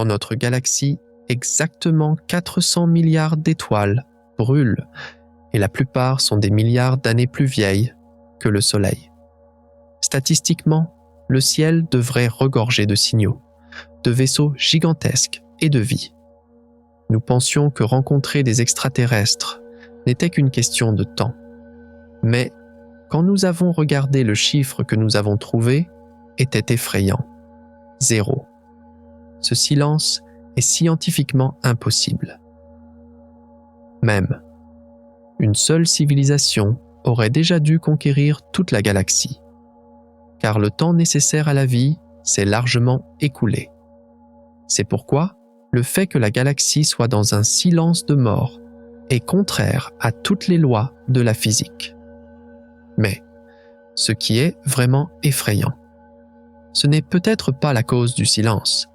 Dans notre galaxie, exactement 400 milliards d'étoiles brûlent et la plupart sont des milliards d'années plus vieilles que le Soleil. Statistiquement, le ciel devrait regorger de signaux, de vaisseaux gigantesques et de vie. Nous pensions que rencontrer des extraterrestres n'était qu'une question de temps. Mais quand nous avons regardé le chiffre que nous avons trouvé, était effrayant. 0. Ce silence est scientifiquement impossible. Même, une seule civilisation aurait déjà dû conquérir toute la galaxie, car le temps nécessaire à la vie s'est largement écoulé. C'est pourquoi le fait que la galaxie soit dans un silence de mort est contraire à toutes les lois de la physique. Mais, ce qui est vraiment effrayant, ce n'est peut-être pas la cause du silence,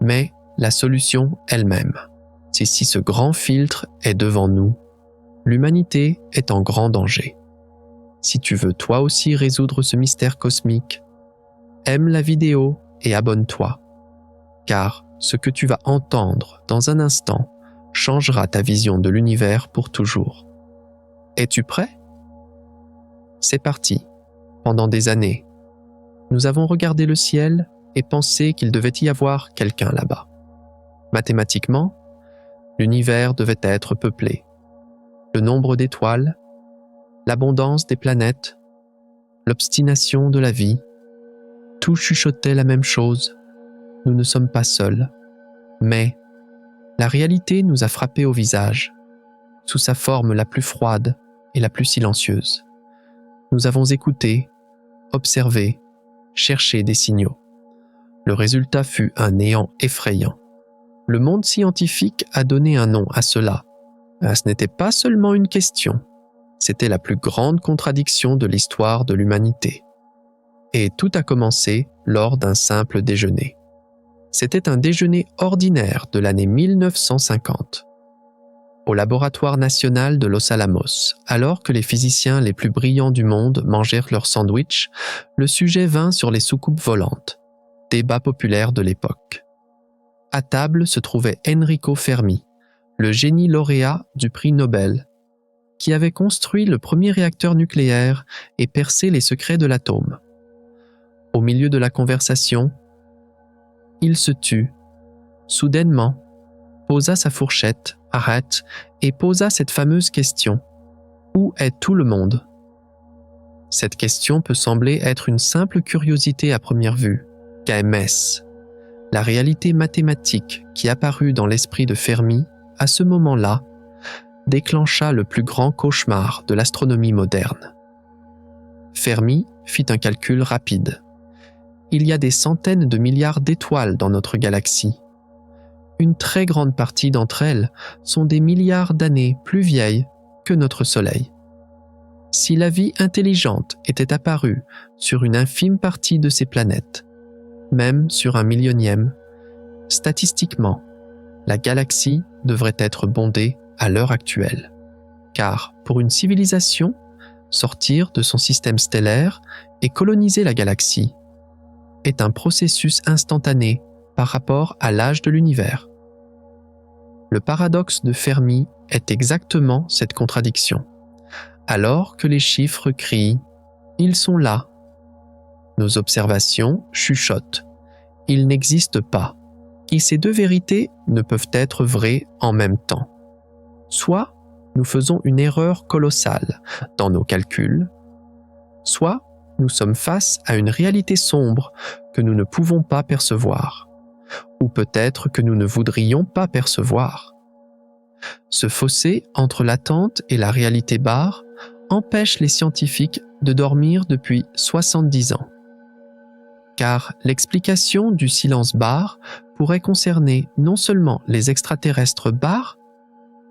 mais la solution elle-même. Si ce grand filtre est devant nous, l'humanité est en grand danger. Si tu veux toi aussi résoudre ce mystère cosmique, aime la vidéo et abonne-toi, car ce que tu vas entendre dans un instant changera ta vision de l'univers pour toujours. Es-tu prêt? C'est parti. Pendant des années, nous avons regardé le ciel et pensé qu'il devait y avoir quelqu'un là-bas. Mathématiquement, l'univers devait être peuplé. Le nombre d'étoiles, l'abondance des planètes, l'obstination de la vie, tout chuchotait la même chose. Nous ne sommes pas seuls. Mais la réalité nous a frappés au visage, sous sa forme la plus froide et la plus silencieuse. Nous avons écouté, observé, cherché des signaux. Le résultat fut un néant effrayant. Le monde scientifique a donné un nom à cela. Ce n'était pas seulement une question, c'était la plus grande contradiction de l'histoire de l'humanité. Et tout a commencé lors d'un simple déjeuner. C'était un déjeuner ordinaire de l'année 1950. Au laboratoire national de Los Alamos, alors que les physiciens les plus brillants du monde mangèrent leur sandwich, le sujet vint sur les soucoupes volantes, débat populaire de l'époque. À table se trouvait Enrico Fermi, le génie lauréat du prix Nobel, qui avait construit le premier réacteur nucléaire et percé les secrets de l'atome. Au milieu de la conversation, il se tut, soudainement, posa sa fourchette, arrête, et posa cette fameuse question. Où est tout le monde? Cette question peut sembler être une simple curiosité à première vue. Qu'est-ce? La réalité mathématique qui apparut dans l'esprit de Fermi, à ce moment-là, déclencha le plus grand cauchemar de l'astronomie moderne. Fermi fit un calcul rapide. Il y a des centaines de milliards d'étoiles dans notre galaxie. Une très grande partie d'entre elles sont des milliards d'années plus vieilles que notre Soleil. Si la vie intelligente était apparue sur une infime partie de ces planètes, même sur un millionième, statistiquement, la galaxie devrait être bondée à l'heure actuelle. Car pour une civilisation, sortir de son système stellaire et coloniser la galaxie est un processus instantané par rapport à l'âge de l'univers. Le paradoxe de Fermi est exactement cette contradiction. Alors que les chiffres crient « Ils sont là », nos observations chuchotent « Ils n'existent pas ». Et ces deux vérités ne peuvent être vraies en même temps. Soit nous faisons une erreur colossale dans nos calculs, soit nous sommes face à une réalité sombre que nous ne pouvons pas percevoir, ou peut-être que nous ne voudrions pas percevoir. Ce fossé entre l'attente et la réalité barre empêche les scientifiques de dormir depuis 70 ans. Car l'explication du silence barre pourrait concerner non seulement les extraterrestres barres,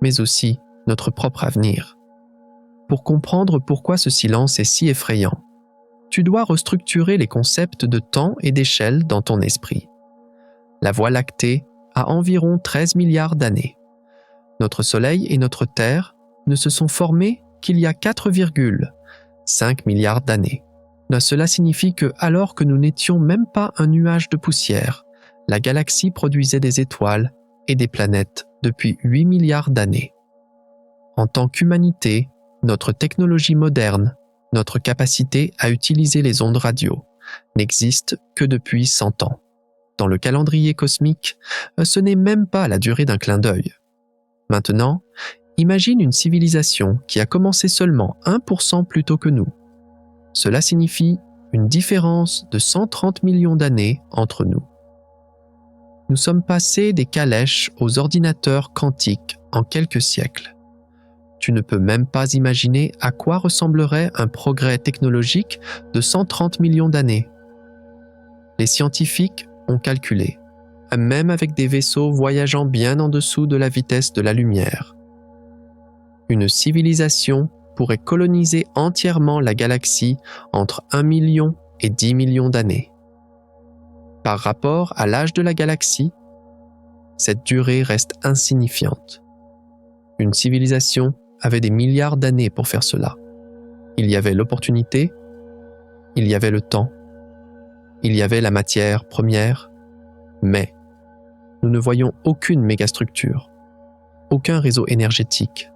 mais aussi notre propre avenir. Pour comprendre pourquoi ce silence est si effrayant, tu dois restructurer les concepts de temps et d'échelle dans ton esprit. La Voie lactée a environ 13 milliards d'années. Notre Soleil et notre Terre ne se sont formés qu'il y a 4,5 milliards d'années. Cela signifie que, alors que nous n'étions même pas un nuage de poussière, la galaxie produisait des étoiles et des planètes depuis 8 milliards d'années. En tant qu'humanité, notre technologie moderne, notre capacité à utiliser les ondes radio, n'existe que depuis 100 ans. Dans le calendrier cosmique, ce n'est même pas la durée d'un clin d'œil. Maintenant, imagine une civilisation qui a commencé seulement 1% plus tôt que nous. Cela signifie une différence de 130 millions d'années entre nous. Nous sommes passés des calèches aux ordinateurs quantiques en quelques siècles. Tu ne peux même pas imaginer à quoi ressemblerait un progrès technologique de 130 millions d'années. Les scientifiques ont calculé, même avec des vaisseaux voyageant bien en dessous de la vitesse de la lumière. Une civilisation pourrait coloniser entièrement la galaxie entre 1 million et 10 millions d'années. Par rapport à l'âge de la galaxie, cette durée reste insignifiante. Une civilisation avait des milliards d'années pour faire cela. Il y avait l'opportunité, il y avait le temps, il y avait la matière première, mais nous ne voyons aucune mégastructure, aucun réseau énergétique,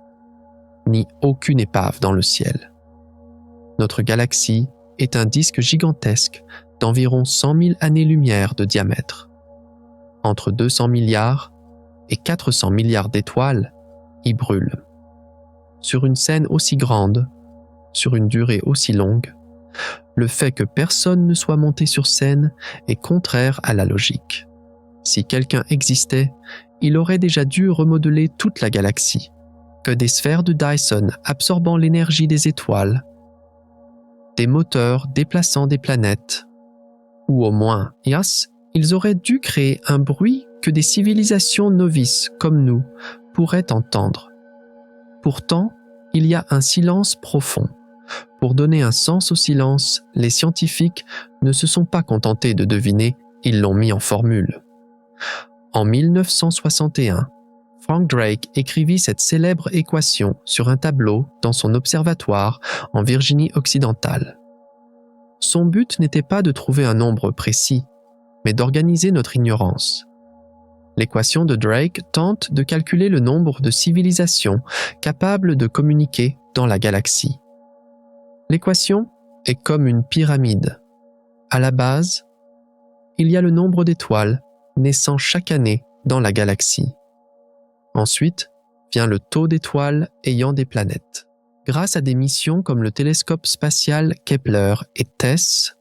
ni aucune épave dans le ciel. Notre galaxie est un disque gigantesque d'environ 100 000 années-lumière de diamètre. Entre 200 milliards et 400 milliards d'étoiles y brûlent. Sur une scène aussi grande, sur une durée aussi longue, le fait que personne ne soit monté sur scène est contraire à la logique. Si quelqu'un existait, il aurait déjà dû remodeler toute la galaxie, que des sphères de Dyson absorbant l'énergie des étoiles, des moteurs déplaçant des planètes, ou au moins, ils auraient dû créer un bruit que des civilisations novices comme nous pourraient entendre. Pourtant, il y a un silence profond. Pour donner un sens au silence, les scientifiques ne se sont pas contentés de deviner, ils l'ont mis en formule. En 1961, Frank Drake écrivit cette célèbre équation sur un tableau dans son observatoire en Virginie occidentale. Son but n'était pas de trouver un nombre précis, mais d'organiser notre ignorance. L'équation de Drake tente de calculer le nombre de civilisations capables de communiquer dans la galaxie. L'équation est comme une pyramide. À la base, il y a le nombre d'étoiles naissant chaque année dans la galaxie. Ensuite, vient le taux d'étoiles ayant des planètes. Grâce à des missions comme le télescope spatial Kepler et TESS,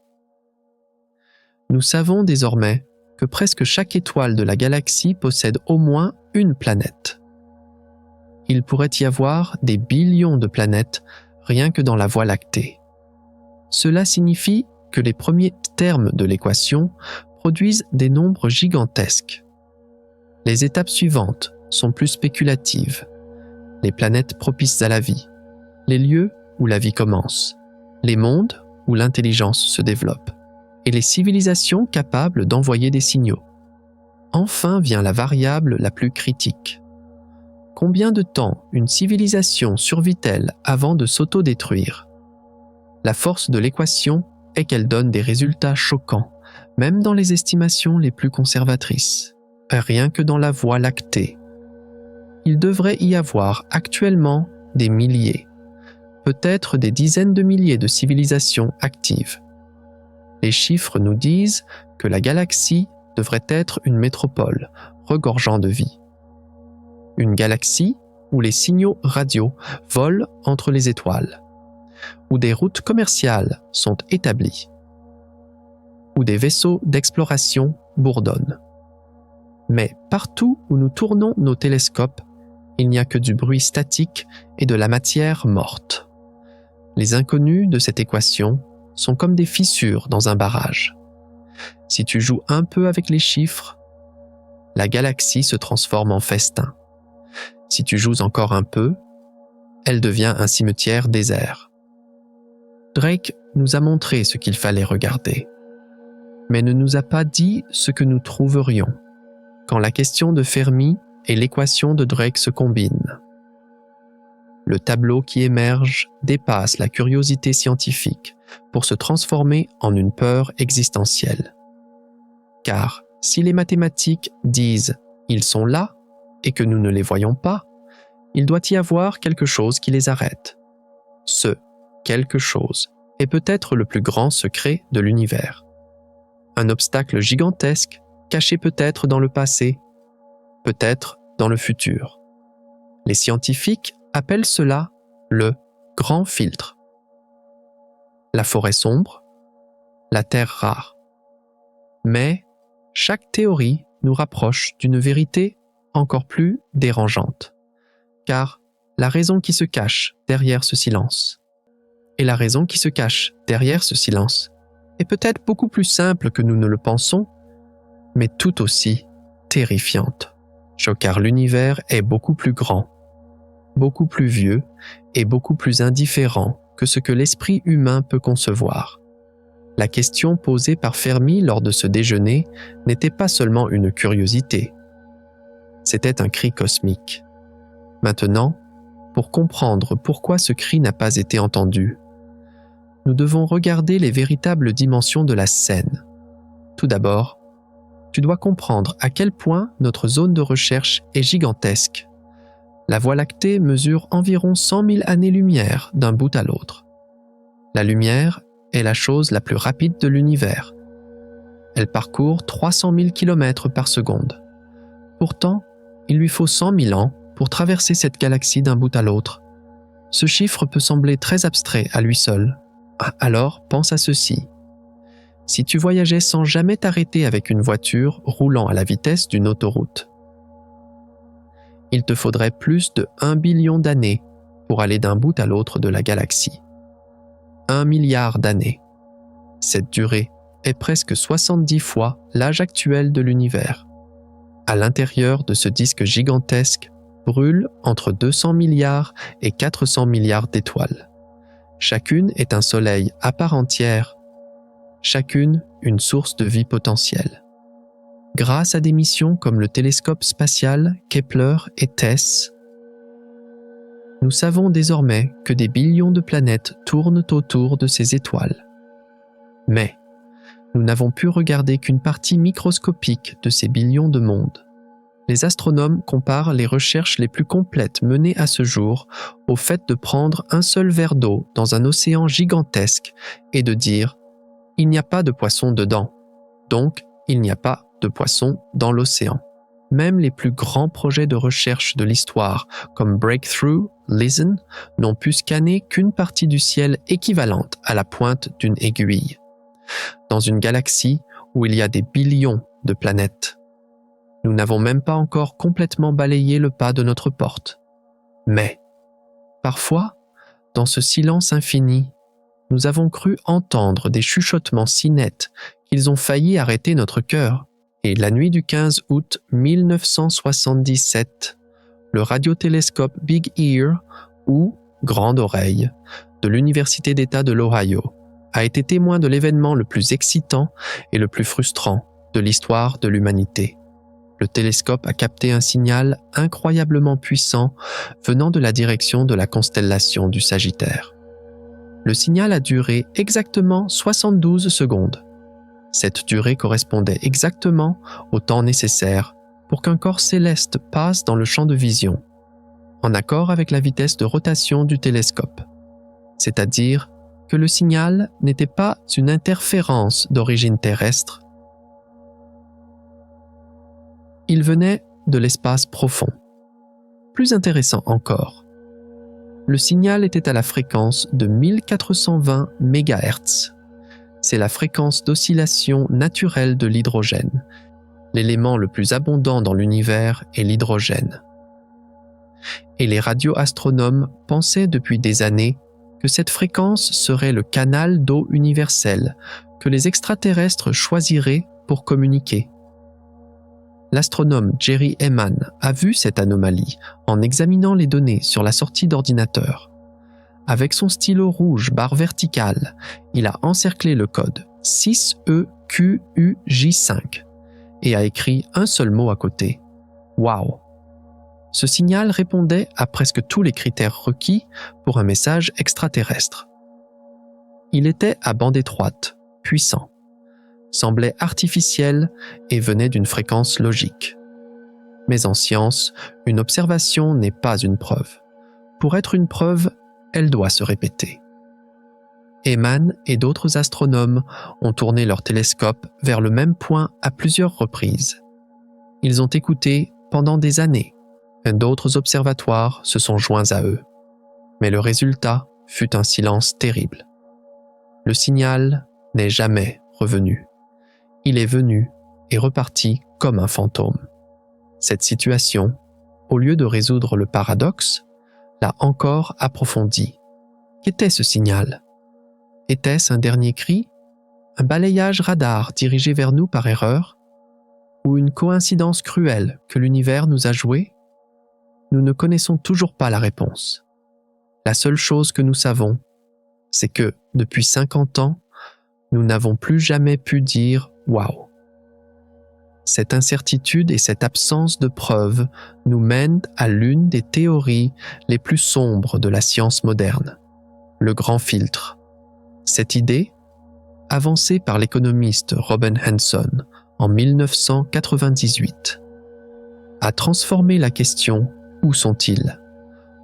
nous savons désormais que presque chaque étoile de la galaxie possède au moins une planète. Il pourrait y avoir des billions de planètes rien que dans la Voie lactée. Cela signifie que les premiers termes de l'équation produisent des nombres gigantesques. Les étapes suivantes sont plus spéculatives. Les planètes propices à la vie, les lieux où la vie commence, les mondes où l'intelligence se développe, et les civilisations capables d'envoyer des signaux. Enfin vient la variable la plus critique. Combien de temps une civilisation survit-elle avant de s'autodétruire? La force de l'équation est qu'elle donne des résultats choquants, même dans les estimations les plus conservatrices. Rien que dans la Voie lactée. Il devrait y avoir actuellement des milliers, peut-être des dizaines de milliers de civilisations actives. Les chiffres nous disent que la galaxie devrait être une métropole regorgeant de vie. Une galaxie où les signaux radio volent entre les étoiles, où des routes commerciales sont établies, où des vaisseaux d'exploration bourdonnent. Mais partout où nous tournons nos télescopes, il n'y a que du bruit statique et de la matière morte. Les inconnus de cette équation sont comme des fissures dans un barrage. Si tu joues un peu avec les chiffres, la galaxie se transforme en festin. Si tu joues encore un peu, elle devient un cimetière désert. Drake nous a montré ce qu'il fallait regarder, mais ne nous a pas dit ce que nous trouverions quand la question de Fermi et l'équation de Drake se combinent. Le tableau qui émerge dépasse la curiosité scientifique pour se transformer en une peur existentielle. Car Si les mathématiques disent « ils sont là » et que nous ne les voyons pas, il doit y avoir quelque chose qui les arrête. Ce quelque chose est peut-être le plus grand secret de l'univers. Un obstacle gigantesque, caché peut-être dans le passé, peut-être dans le futur. Les scientifiques appellent cela le grand filtre. La forêt sombre, la terre rare. Mais chaque théorie nous rapproche d'une vérité encore plus dérangeante, car la raison qui se cache derrière ce silence, et la raison qui se cache derrière ce silence, est peut-être beaucoup plus simple que nous ne le pensons, mais tout aussi terrifiante, car l'univers est beaucoup plus grand, beaucoup plus vieux et beaucoup plus indifférent que ce que l'esprit humain peut concevoir. La question posée par Fermi lors de ce déjeuner n'était pas seulement une curiosité, c'était un cri cosmique. Maintenant, pour comprendre pourquoi ce cri n'a pas été entendu, nous devons regarder les véritables dimensions de la scène. Tout d'abord, tu dois comprendre à quel point notre zone de recherche est gigantesque. La Voie lactée mesure environ 100 000 années-lumière d'un bout à l'autre. La lumière est la chose la plus rapide de l'univers. Elle parcourt 300 000 km par seconde. Pourtant, il lui faut 100 000 ans pour traverser cette galaxie d'un bout à l'autre. Ce chiffre peut sembler très abstrait à lui seul. Alors, pense à ceci. Si tu voyageais sans jamais t'arrêter avec une voiture roulant à la vitesse d'une autoroute, il te faudrait plus de 1 billion d'années pour aller d'un bout à l'autre de la galaxie. 1 milliard d'années. Cette durée est presque 70 fois l'âge actuel de l'univers. À l'intérieur de ce disque gigantesque brûlent entre 200 milliards et 400 milliards d'étoiles. Chacune est un soleil à part entière, chacune une source de vie potentielle. Grâce à des missions comme le télescope spatial Kepler et TESS, nous savons désormais que des billions de planètes tournent autour de ces étoiles. Mais nous n'avons pu regarder qu'une partie microscopique de ces billions de mondes. Les astronomes comparent les recherches les plus complètes menées à ce jour au fait de prendre un seul verre d'eau dans un océan gigantesque et de dire « il n'y a pas de poissons dedans, donc il n'y a pas de poissons dans l'océan ». Même les plus grands projets de recherche de l'histoire, comme Breakthrough, LISTEN, n'ont pu scanner qu'une partie du ciel équivalente à la pointe d'une aiguille. Dans une galaxie où il y a des billions de planètes, nous n'avons même pas encore complètement balayé le pas de notre porte. Mais, parfois, dans ce silence infini, nous avons cru entendre des chuchotements si nets qu'ils ont failli arrêter notre cœur. Et la nuit du 15 août 1977, le radiotélescope Big Ear, ou Grande Oreille, de l'Université d'État de l'Ohio, a été témoin de l'événement le plus excitant et le plus frustrant de l'histoire de l'humanité. Le télescope a capté un signal incroyablement puissant venant de la direction de la constellation du Sagittaire. Le signal a duré exactement 72 secondes. Cette durée correspondait exactement au temps nécessaire pour qu'un corps céleste passe dans le champ de vision, en accord avec la vitesse de rotation du télescope. C'est-à-dire que le signal n'était pas une interférence d'origine terrestre. Il venait de l'espace profond. Plus intéressant encore, le signal était à la fréquence de 1420 MHz. C'est la fréquence d'oscillation naturelle de l'hydrogène. L'élément le plus abondant dans l'univers est l'hydrogène. Et les radioastronomes pensaient depuis des années que cette fréquence serait le canal d'eau universel que les extraterrestres choisiraient pour communiquer. L'astronome Jerry Ehman a vu cette anomalie en examinant les données sur la sortie d'ordinateur. Avec son stylo rouge barre verticale, il a encerclé le code 6EQUJ5 et a écrit un seul mot à côté. Wow! Ce signal répondait à presque tous les critères requis pour un message extraterrestre. Il était à bande étroite, puissant. semblait artificielle et venait d'une fréquence logique. Mais en science, une observation n'est pas une preuve. Pour être une preuve, elle doit se répéter. Eman et d'autres astronomes ont tourné leur télescope vers le même point à plusieurs reprises. Ils ont écouté pendant des années. D'autres observatoires se sont joints à eux. Mais le résultat fut un silence terrible. Le signal n'est jamais revenu. Il est venu et reparti comme un fantôme. Cette situation, au lieu de résoudre le paradoxe, l'a encore approfondi. Qu'était ce signal? Était-ce un dernier cri? Un balayage radar dirigé vers nous par erreur? Ou une coïncidence cruelle que l'univers nous a jouée? Nous ne connaissons toujours pas la réponse. La seule chose que nous savons, c'est que, depuis 50 ans, nous n'avons plus jamais pu dire « Waouh ». Cette incertitude et cette absence de preuves nous mènent à l'une des théories les plus sombres de la science moderne, le grand filtre. Cette idée, avancée par l'économiste Robin Hanson en 1998, a transformé la question « Où sont-ils ?»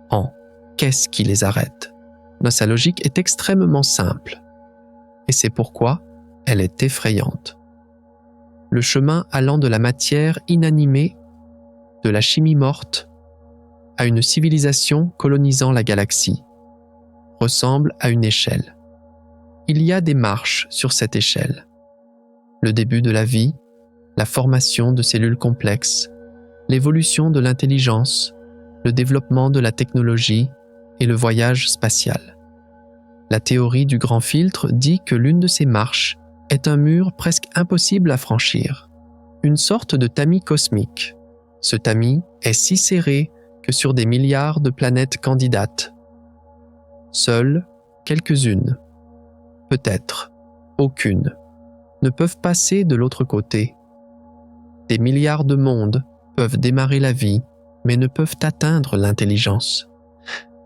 en « Qu'est-ce qui les arrête ?» Sa logique est extrêmement simple, et c'est pourquoi elle est effrayante. Le chemin allant de la matière inanimée, de la chimie morte, à une civilisation colonisant la galaxie, ressemble à une échelle. Il y a des marches sur cette échelle. Le début de la vie, la formation de cellules complexes, l'évolution de l'intelligence, le développement de la technologie et le voyage spatial. La théorie du grand filtre dit que l'une de ces marches est un mur presque impossible à franchir, une sorte de tamis cosmique. Ce tamis est si serré que sur des milliards de planètes candidates, seules quelques-unes, peut-être aucune, ne peuvent passer de l'autre côté. Des milliards de mondes peuvent démarrer la vie, mais ne peuvent atteindre l'intelligence.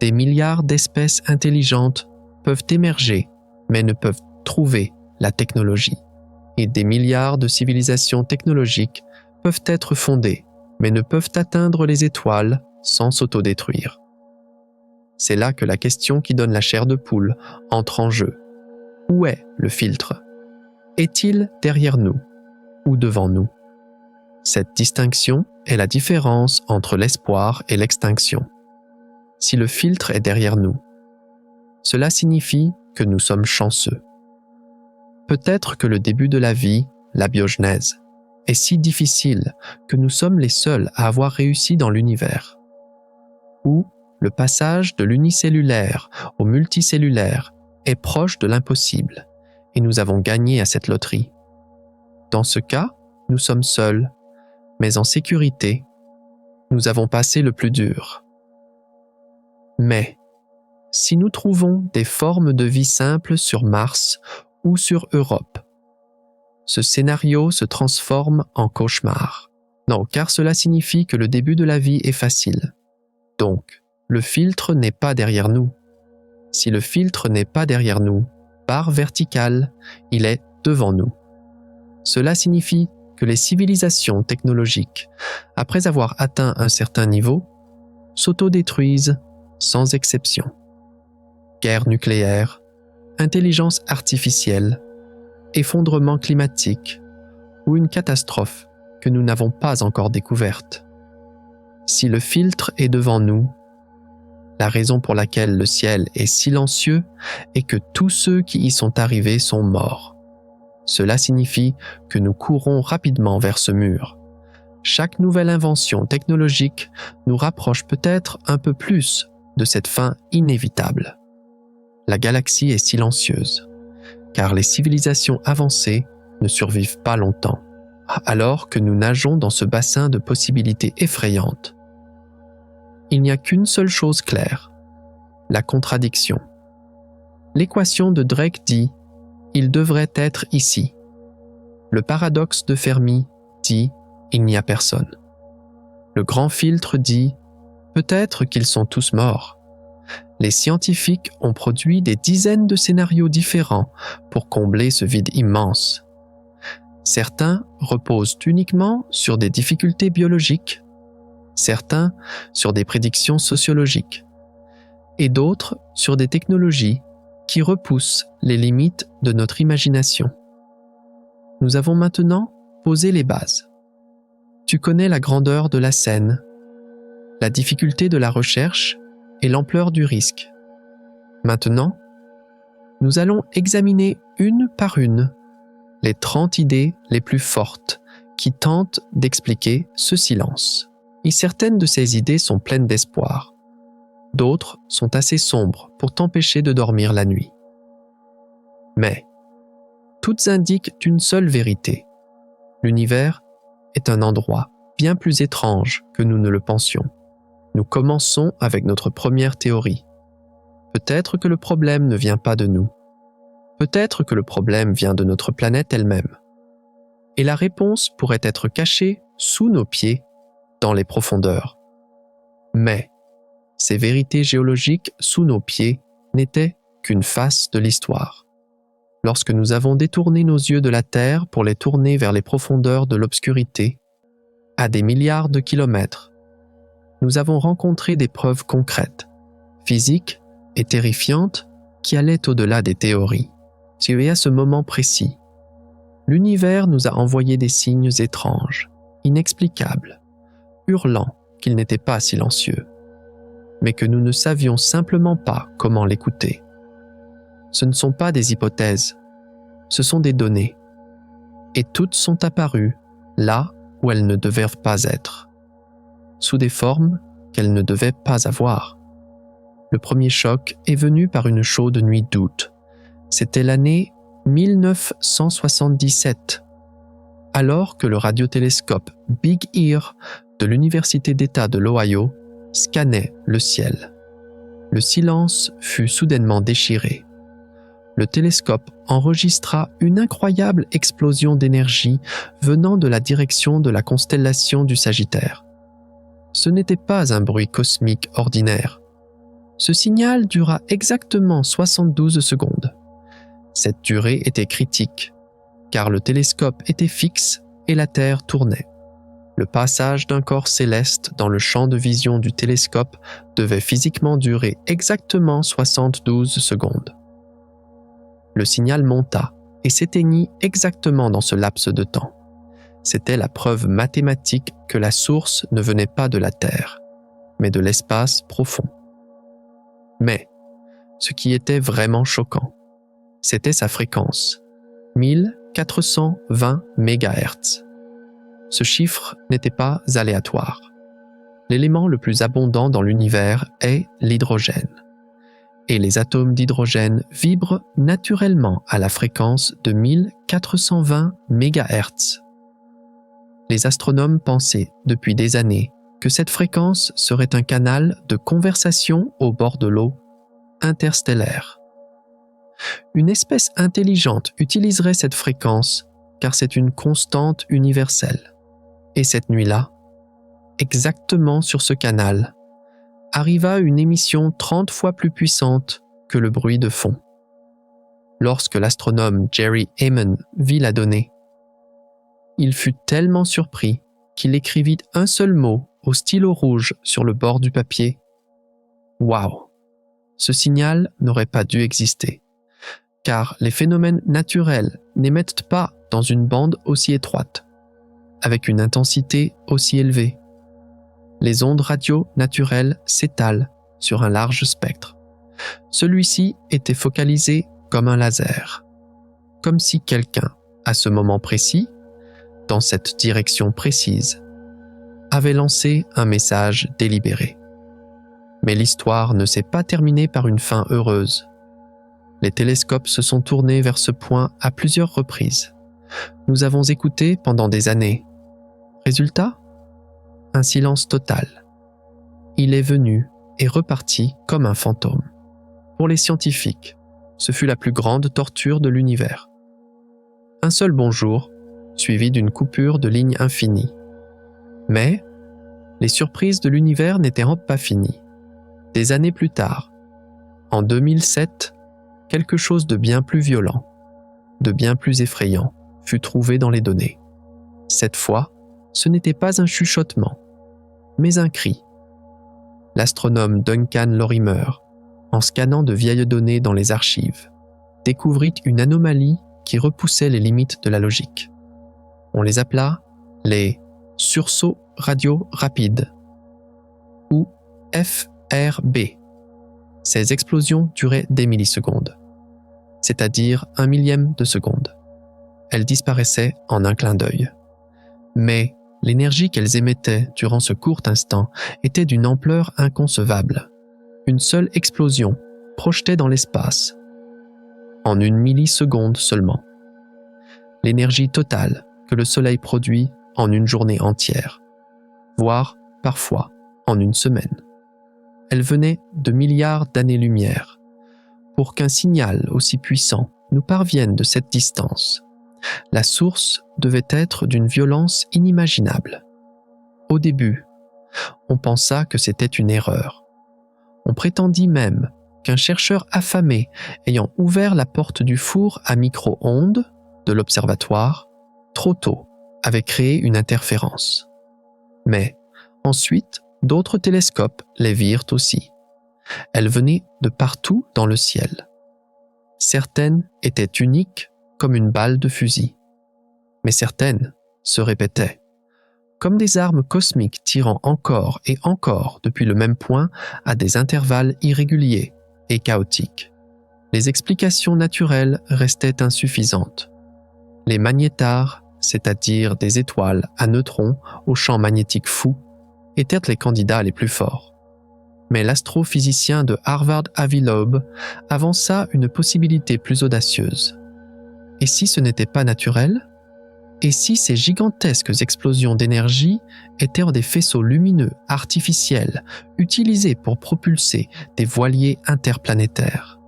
Des milliards d'espèces intelligentes peuvent émerger, mais ne peuvent trouver la technologie. Et des milliards de civilisations technologiques peuvent être fondées, mais ne peuvent atteindre les étoiles sans s'autodétruire. C'est là que la question qui donne la chair de poule entre en jeu. Où est le filtre? Est-il derrière nous ou devant nous? Cette distinction est la différence entre l'espoir et l'extinction. Si le filtre est derrière nous, cela signifie que nous sommes chanceux. Peut-être que le début de la vie, la biogenèse, est si difficile que nous sommes les seuls à avoir réussi dans l'univers. Ou le passage de l'unicellulaire au multicellulaire est proche de l'impossible et nous avons gagné à cette loterie. Dans ce cas, nous sommes seuls, mais en sécurité, nous avons passé le plus dur. Mais, si nous trouvons des formes de vie simples sur Mars ou sur Europe, ce scénario se transforme en cauchemar. Non, car cela signifie que le début de la vie est facile. Donc, le filtre n'est pas derrière nous. Si le filtre n'est pas derrière nous, barre verticale, il est devant nous. Cela signifie que les civilisations technologiques, après avoir atteint un certain niveau, s'autodétruisent sans exception. Guerre nucléaire, intelligence artificielle, effondrement climatique ou une catastrophe que nous n'avons pas encore découverte. Si le filtre est devant nous, la raison pour laquelle le ciel est silencieux est que tous ceux qui y sont arrivés sont morts. Cela signifie que nous courons rapidement vers ce mur. Chaque nouvelle invention technologique nous rapproche peut-être un peu plus de cette fin inévitable. La galaxie est silencieuse, car les civilisations avancées ne survivent pas longtemps, alors que nous nageons dans ce bassin de possibilités effrayantes. Il n'y a qu'une seule chose claire, la contradiction. L'équation de Drake dit « il devrait être ici ». Le paradoxe de Fermi dit « il n'y a personne ». Le grand filtre dit « peut-être qu'ils sont tous morts ». Les scientifiques ont produit des dizaines de scénarios différents pour combler ce vide immense. Certains reposent uniquement sur des difficultés biologiques, certains sur des prédictions sociologiques, et d'autres sur des technologies qui repoussent les limites de notre imagination. Nous avons maintenant posé les bases. Tu connais la grandeur de la scène, la difficulté de la recherche et l'ampleur du risque. Maintenant, nous allons examiner une par une les 30 idées les plus fortes qui tentent d'expliquer ce silence. Et certaines de ces idées sont pleines d'espoir. D'autres sont assez sombres pour t'empêcher de dormir la nuit. Mais toutes indiquent une seule vérité. L'univers est un endroit bien plus étrange que nous ne le pensions. Nous commençons avec notre première théorie. Peut-être que le problème ne vient pas de nous. Peut-être que le problème vient de notre planète elle-même. Et la réponse pourrait être cachée sous nos pieds, dans les profondeurs. Mais ces vérités géologiques sous nos pieds n'étaient qu'une face de l'histoire. Lorsque nous avons détourné nos yeux de la Terre pour les tourner vers les profondeurs de l'obscurité, à des milliards de kilomètres, nous avons rencontré des preuves concrètes, physiques et terrifiantes qui allaient au-delà des théories. Et à ce moment précis, l'univers nous a envoyé des signes étranges, inexplicables, hurlant qu'il n'était pas silencieux, mais que nous ne savions simplement pas comment l'écouter. Ce ne sont pas des hypothèses, ce sont des données, et toutes sont apparues là où elles ne devaient pas être, sous des formes qu'elles ne devaient pas avoir. Le premier choc est venu par une chaude nuit d'août. C'était l'année 1977, alors que le radiotélescope Big Ear de l'Université d'État de l'Ohio scannait le ciel. Le silence fut soudainement déchiré. Le télescope enregistra une incroyable explosion d'énergie venant de la direction de la constellation du Sagittaire. Ce n'était pas un bruit cosmique ordinaire. Ce signal dura exactement 72 secondes. Cette durée était critique, car le télescope était fixe et la Terre tournait. Le passage d'un corps céleste dans le champ de vision du télescope devait physiquement durer exactement 72 secondes. Le signal monta et s'éteignit exactement dans ce laps de temps. C'était la preuve mathématique que la source ne venait pas de la Terre, mais de l'espace profond. Mais ce qui était vraiment choquant, c'était sa fréquence, 1420 MHz. Ce chiffre n'était pas aléatoire. L'élément le plus abondant dans l'univers est l'hydrogène. Et les atomes d'hydrogène vibrent naturellement à la fréquence de 1420 MHz. Les astronomes pensaient depuis des années que cette fréquence serait un canal de conversation au bord de l'eau interstellaire. Une espèce intelligente utiliserait cette fréquence car c'est une constante universelle. Et cette nuit-là, exactement sur ce canal, arriva une émission 30 fois plus puissante que le bruit de fond. Lorsque l'astronome Jerry Heyman vit la donnée, il fut tellement surpris qu'il écrivit un seul mot au stylo rouge sur le bord du papier. « Wow !» Ce signal n'aurait pas dû exister, car les phénomènes naturels n'émettent pas dans une bande aussi étroite, avec une intensité aussi élevée. Les ondes radio naturelles s'étalent sur un large spectre. Celui-ci était focalisé comme un laser, comme si quelqu'un, à ce moment précis, dans cette direction précise, avait lancé un message délibéré. Mais l'histoire ne s'est pas terminée par une fin heureuse. Les télescopes se sont tournés vers ce point à plusieurs reprises. Nous avons écouté pendant des années. Résultat ? Un silence total. Il est venu et reparti comme un fantôme. Pour les scientifiques, ce fut la plus grande torture de l'univers. Un seul bonjour, suivi d'une coupure de ligne infinie. Mais les surprises de l'univers n'étaient pas finies. Des années plus tard, en 2007, quelque chose de bien plus violent, de bien plus effrayant, fut trouvé dans les données. Cette fois, ce n'était pas un chuchotement, mais un cri. L'astronome Duncan Lorimer, en scannant de vieilles données dans les archives, découvrit une anomalie qui repoussait les limites de la logique. On les appela les sursauts radio rapides, ou FRB. Ces explosions duraient des millisecondes, c'est-à-dire 1/1000 de seconde. Elles disparaissaient en un clin d'œil. Mais l'énergie qu'elles émettaient durant ce court instant était d'une ampleur inconcevable. Une seule explosion projetait dans l'espace, en 1 milliseconde seulement, l'énergie totale que le Soleil produit en une journée entière, voire parfois en une semaine. Elle venait de milliards d'années-lumière. Pour qu'un signal aussi puissant nous parvienne de cette distance, la source devait être d'une violence inimaginable. Au début, on pensa que c'était une erreur. On prétendit même qu'un chercheur affamé ayant ouvert la porte du four à micro-ondes de l'observatoire trop tôt avait créé une interférence. Mais ensuite, d'autres télescopes les virent aussi. Elles venaient de partout dans le ciel. Certaines étaient uniques comme une balle de fusil, mais certaines se répétaient, comme des armes cosmiques tirant encore et encore depuis le même point à des intervalles irréguliers et chaotiques. Les explications naturelles restaient insuffisantes. Les magnétars, c'est-à-dire des étoiles à neutrons au champ magnétique fou, étaient les candidats les plus forts. Mais l'astrophysicien de Harvard Avi Loeb avança une possibilité plus audacieuse. Et si ce n'était pas naturel? Et si ces gigantesques explosions d'énergie étaient des faisceaux lumineux artificiels utilisés pour propulser des voiliers interplanétaires?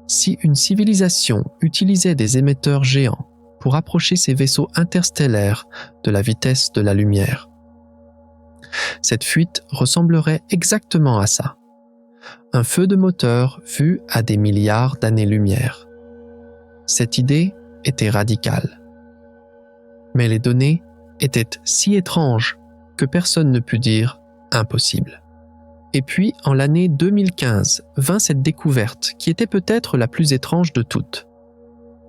Si une civilisation utilisait des émetteurs géants pour approcher ces vaisseaux interstellaires de la vitesse de la lumière? Cette fuite ressemblerait exactement à ça. Un feu de moteur vu à des milliards d'années-lumière. Cette idée était radicale. Mais les données étaient si étranges que personne ne put dire impossible. Et puis, en l'année 2015, vint cette découverte qui était peut-être la plus étrange de toutes.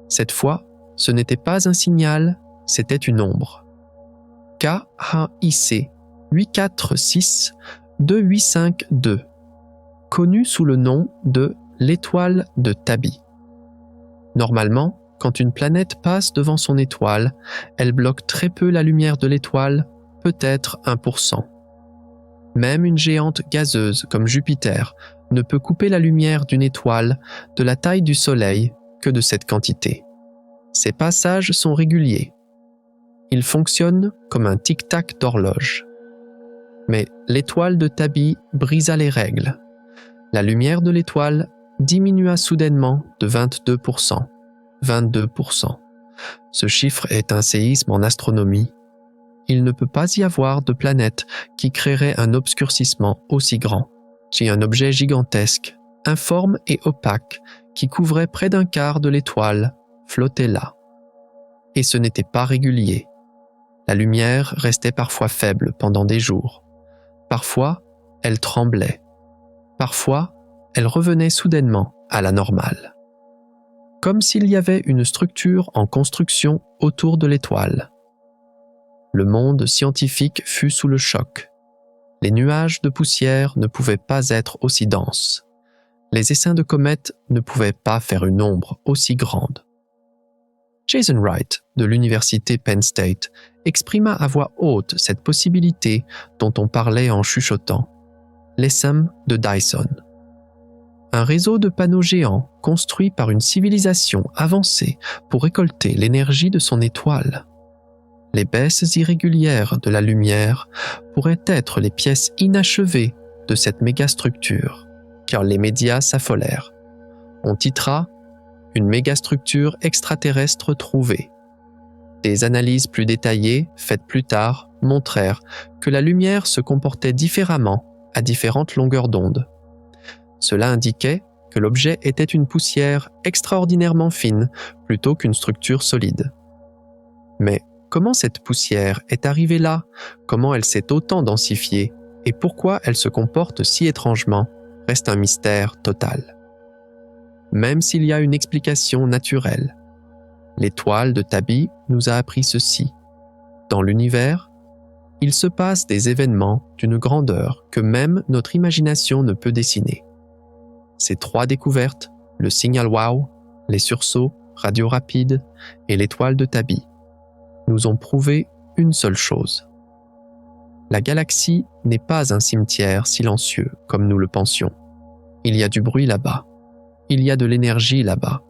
Cette fois, ce n'était pas un signal, c'était une ombre. KHIC 846-2852, connue sous le nom de l'étoile de Tabi. Normalement, quand une planète passe devant son étoile, elle bloque très peu la lumière de l'étoile, peut-être 1%. Même une géante gazeuse comme Jupiter ne peut couper la lumière d'une étoile de la taille du Soleil que de cette quantité. Ces passages sont réguliers. Ils fonctionnent comme un tic-tac d'horloge. Mais l'étoile de Tabi brisa les règles. La lumière de l'étoile diminua soudainement de 22%. 22%. Ce chiffre est un séisme en astronomie. Il ne peut pas y avoir de planète qui créerait un obscurcissement aussi grand. Si un objet gigantesque, informe et opaque, qui couvrait près d'un quart de l'étoile, flottait là. Et ce n'était pas régulier. La lumière restait parfois faible pendant des jours. Parfois, elle tremblait. Parfois, elle revenait soudainement à la normale. Comme s'il y avait une structure en construction autour de l'étoile. Le monde scientifique fut sous le choc. Les nuages de poussière ne pouvaient pas être aussi denses. Les essaims de comètes ne pouvaient pas faire une ombre aussi grande. Jason Wright, de l'université Penn State, exprima à voix haute cette possibilité dont on parlait en chuchotant, l'essaim de Dyson. Un réseau de panneaux géants construit par une civilisation avancée pour récolter l'énergie de son étoile. Les baisses irrégulières de la lumière pourraient être les pièces inachevées de cette mégastructure, car les médias s'affolèrent. On titra « Une mégastructure extraterrestre trouvée ». Des analyses plus détaillées, faites plus tard, montrèrent que la lumière se comportait différemment à différentes longueurs d'onde. Cela indiquait que l'objet était une poussière extraordinairement fine plutôt qu'une structure solide. Mais comment cette poussière est arrivée là? Comment elle s'est autant densifiée? Et pourquoi elle se comporte si étrangement reste un mystère total. Même s'il y a une explication naturelle, l'étoile de Tabi nous a appris ceci. Dans l'univers, il se passe des événements d'une grandeur que même notre imagination ne peut dessiner. Ces 3 découvertes, le signal WOW, les sursauts radio rapides et l'étoile de Tabi, nous ont prouvé une seule chose. La galaxie n'est pas un cimetière silencieux comme nous le pensions. Il y a du bruit là-bas. Il y a de l'énergie là-bas.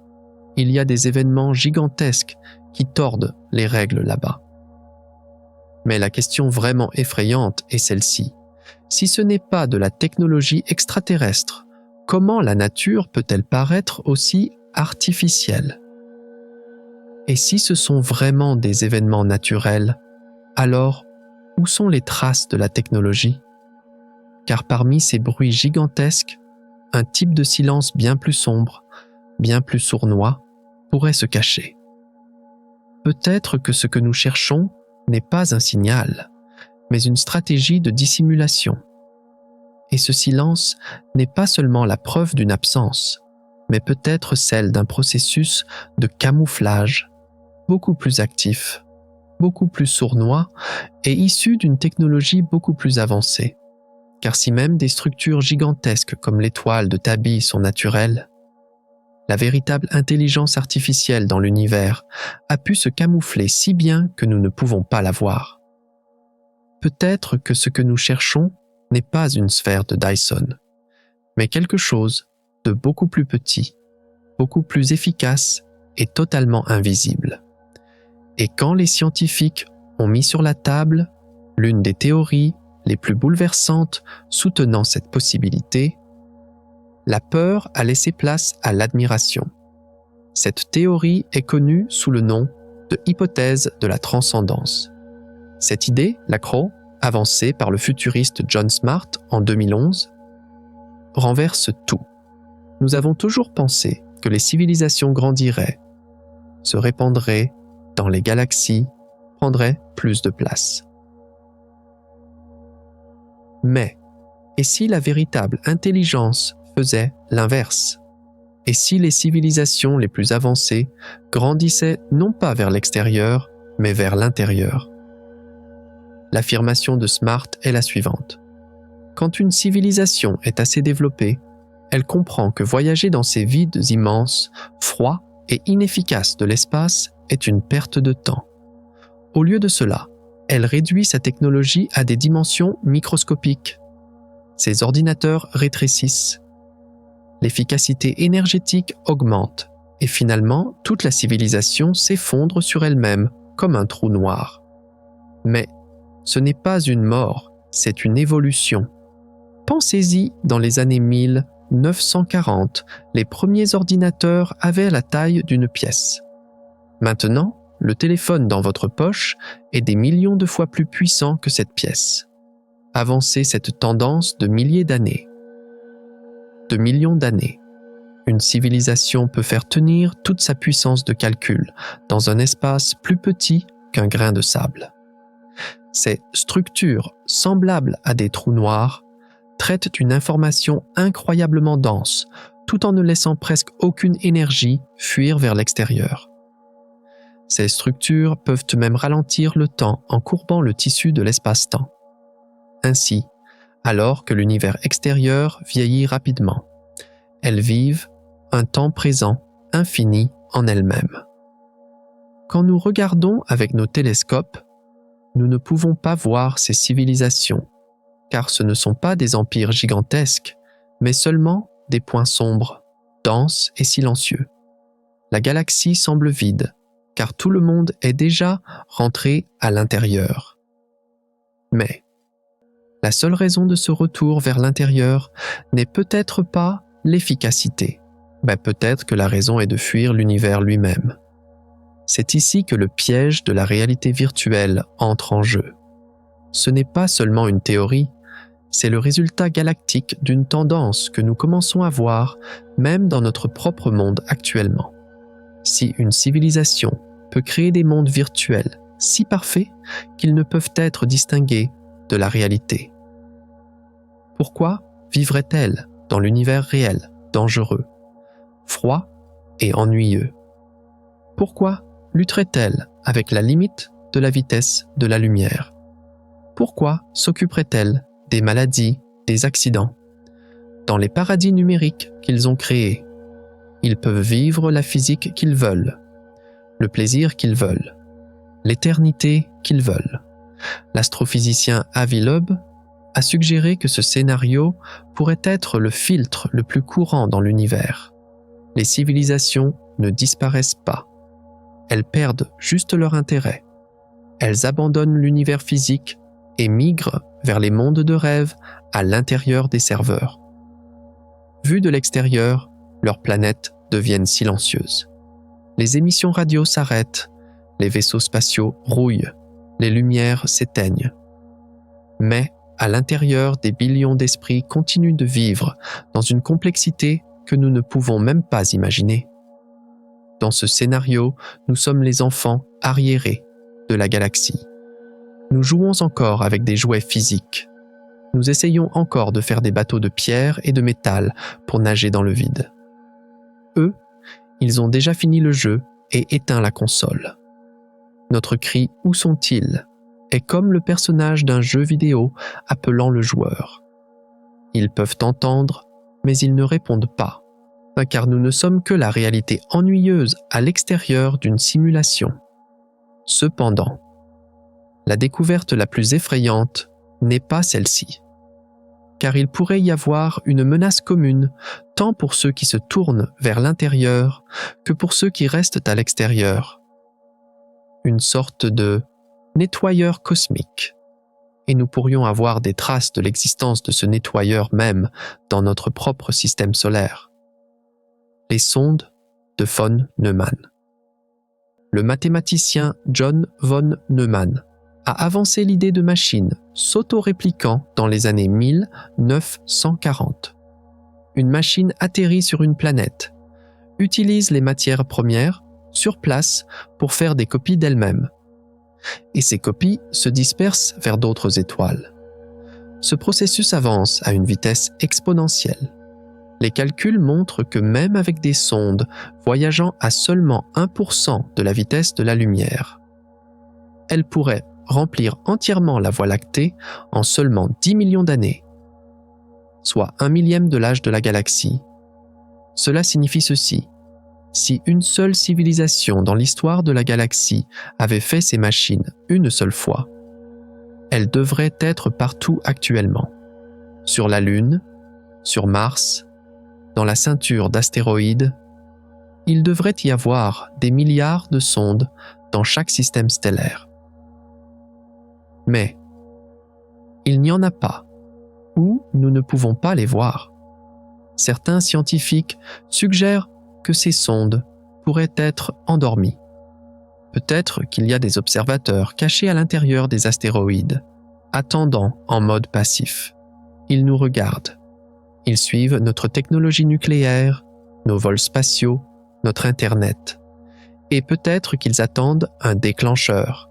Il y a des événements gigantesques qui tordent les règles là-bas. Mais la question vraiment effrayante est celle-ci. Si ce n'est pas de la technologie extraterrestre, comment la nature peut-elle paraître aussi artificielle? Et si ce sont vraiment des événements naturels, alors où sont les traces de la technologie? Car parmi ces bruits gigantesques, un type de silence bien plus sombre, bien plus sournois, pourrait se cacher. Peut-être que ce que nous cherchons n'est pas un signal, mais une stratégie de dissimulation. Et ce silence n'est pas seulement la preuve d'une absence, mais peut-être celle d'un processus de camouflage beaucoup plus actif, beaucoup plus sournois et issu d'une technologie beaucoup plus avancée. Car si même des structures gigantesques comme l'étoile de Tabi sont naturelles, la véritable intelligence artificielle dans l'univers a pu se camoufler si bien que nous ne pouvons pas la voir. Peut-être que ce que nous cherchons n'est pas une sphère de Dyson, mais quelque chose de beaucoup plus petit, beaucoup plus efficace et totalement invisible. Et quand les scientifiques ont mis sur la table l'une des théories les plus bouleversantes soutenant cette possibilité, la peur a laissé place à l'admiration. Cette théorie est connue sous le nom de hypothèse de la transcendance. Cette idée, la Crow, avancée par le futuriste John Smart en 2011, renverse tout. Nous avons toujours pensé que les civilisations grandiraient, se répandraient dans les galaxies, prendraient plus de place. Mais, et si la véritable intelligence faisait l'inverse? Et si les civilisations les plus avancées grandissaient non pas vers l'extérieur, mais vers l'intérieur? L'affirmation de Smart est la suivante. Quand une civilisation est assez développée, elle comprend que voyager dans ces vides immenses, froids et inefficaces de l'espace est une perte de temps. Au lieu de cela, elle réduit sa technologie à des dimensions microscopiques. Ses ordinateurs rétrécissent. L'efficacité énergétique augmente et finalement, toute la civilisation s'effondre sur elle-même comme un trou noir. Mais ce n'est pas une mort, c'est une évolution. Pensez-y, dans les années 1940, les premiers ordinateurs avaient la taille d'une pièce. Maintenant, le téléphone dans votre poche est des millions de fois plus puissant que cette pièce. Avancez cette tendance de milliers d'années. De millions d'années. Une civilisation peut faire tenir toute sa puissance de calcul dans un espace plus petit qu'un grain de sable. Ces structures, semblables à des trous noirs, traitent une information incroyablement dense, tout en ne laissant presque aucune énergie fuir vers l'extérieur. Ces structures peuvent même ralentir le temps en courbant le tissu de l'espace-temps. Ainsi, alors que l'univers extérieur vieillit rapidement, elles vivent un temps présent infini en elles-mêmes. Quand nous regardons avec nos télescopes, nous ne pouvons pas voir ces civilisations, car ce ne sont pas des empires gigantesques, mais seulement des points sombres, denses et silencieux. La galaxie semble vide, car tout le monde est déjà rentré à l'intérieur. Mais la seule raison de ce retour vers l'intérieur n'est peut-être pas l'efficacité, mais peut-être que la raison est de fuir l'univers lui-même. C'est ici que le piège de la réalité virtuelle entre en jeu. Ce n'est pas seulement une théorie, c'est le résultat galactique d'une tendance que nous commençons à voir même dans notre propre monde actuellement. Si une civilisation peut créer des mondes virtuels si parfaits qu'ils ne peuvent être distingués de la réalité. Pourquoi vivrait-elle dans l'univers réel, dangereux, froid et ennuyeux? Pourquoi lutterait-elle avec la limite de la vitesse de la lumière? Pourquoi s'occuperait-elle des maladies, des accidents? Dans les paradis numériques qu'ils ont créés, ils peuvent vivre la physique qu'ils veulent, le plaisir qu'ils veulent, l'éternité qu'ils veulent. L'astrophysicien Avi Loeb a suggéré que ce scénario pourrait être le filtre le plus courant dans l'univers. Les civilisations ne disparaissent pas. Elles perdent juste leur intérêt. Elles abandonnent l'univers physique et migrent vers les mondes de rêve à l'intérieur des serveurs. Vues de l'extérieur, leurs planètes deviennent silencieuses. Les émissions radio s'arrêtent, les vaisseaux spatiaux rouillent, les lumières s'éteignent. Mais, à l'intérieur, des billions d'esprits continuent de vivre dans une complexité que nous ne pouvons même pas imaginer. Dans ce scénario, nous sommes les enfants arriérés de la galaxie. Nous jouons encore avec des jouets physiques. Nous essayons encore de faire des bateaux de pierre et de métal pour nager dans le vide. Eux, ils ont déjà fini le jeu et éteint la console. Notre cri « Où sont-ils » est comme le personnage d'un jeu vidéo appelant le joueur. Ils peuvent entendre, mais ils ne répondent pas, car nous ne sommes que la réalité ennuyeuse à l'extérieur d'une simulation. Cependant, la découverte la plus effrayante n'est pas celle-ci, car il pourrait y avoir une menace commune tant pour ceux qui se tournent vers l'intérieur que pour ceux qui restent à l'extérieur. Une sorte de nettoyeur cosmique, et nous pourrions avoir des traces de l'existence de ce nettoyeur même dans notre propre système solaire. Les sondes de von Neumann. Le mathématicien John von Neumann a avancé l'idée de machines s'auto-répliquant dans les années 1940. Une machine atterrit sur une planète, utilise les matières premières sur place pour faire des copies d'elle-même. Et ces copies se dispersent vers d'autres étoiles. Ce processus avance à une vitesse exponentielle. Les calculs montrent que même avec des sondes voyageant à seulement 1% de la vitesse de la lumière, elles pourraient remplir entièrement la Voie lactée en seulement 10 millions d'années, soit 1/1000 de l'âge de la galaxie. Cela signifie ceci: si une seule civilisation dans l'histoire de la galaxie avait fait ces machines une seule fois, elles devraient être partout actuellement, sur la Lune, sur Mars, dans la ceinture d'astéroïdes. Il devrait y avoir des milliards de sondes dans chaque système stellaire. Mais il n'y en a pas, ou nous ne pouvons pas les voir. Certains scientifiques suggèrent que ces sondes pourraient être endormies. Peut-être qu'il y a des observateurs cachés à l'intérieur des astéroïdes, attendant en mode passif. Ils nous regardent. Ils suivent notre technologie nucléaire, nos vols spatiaux, notre Internet. Et peut-être qu'ils attendent un déclencheur.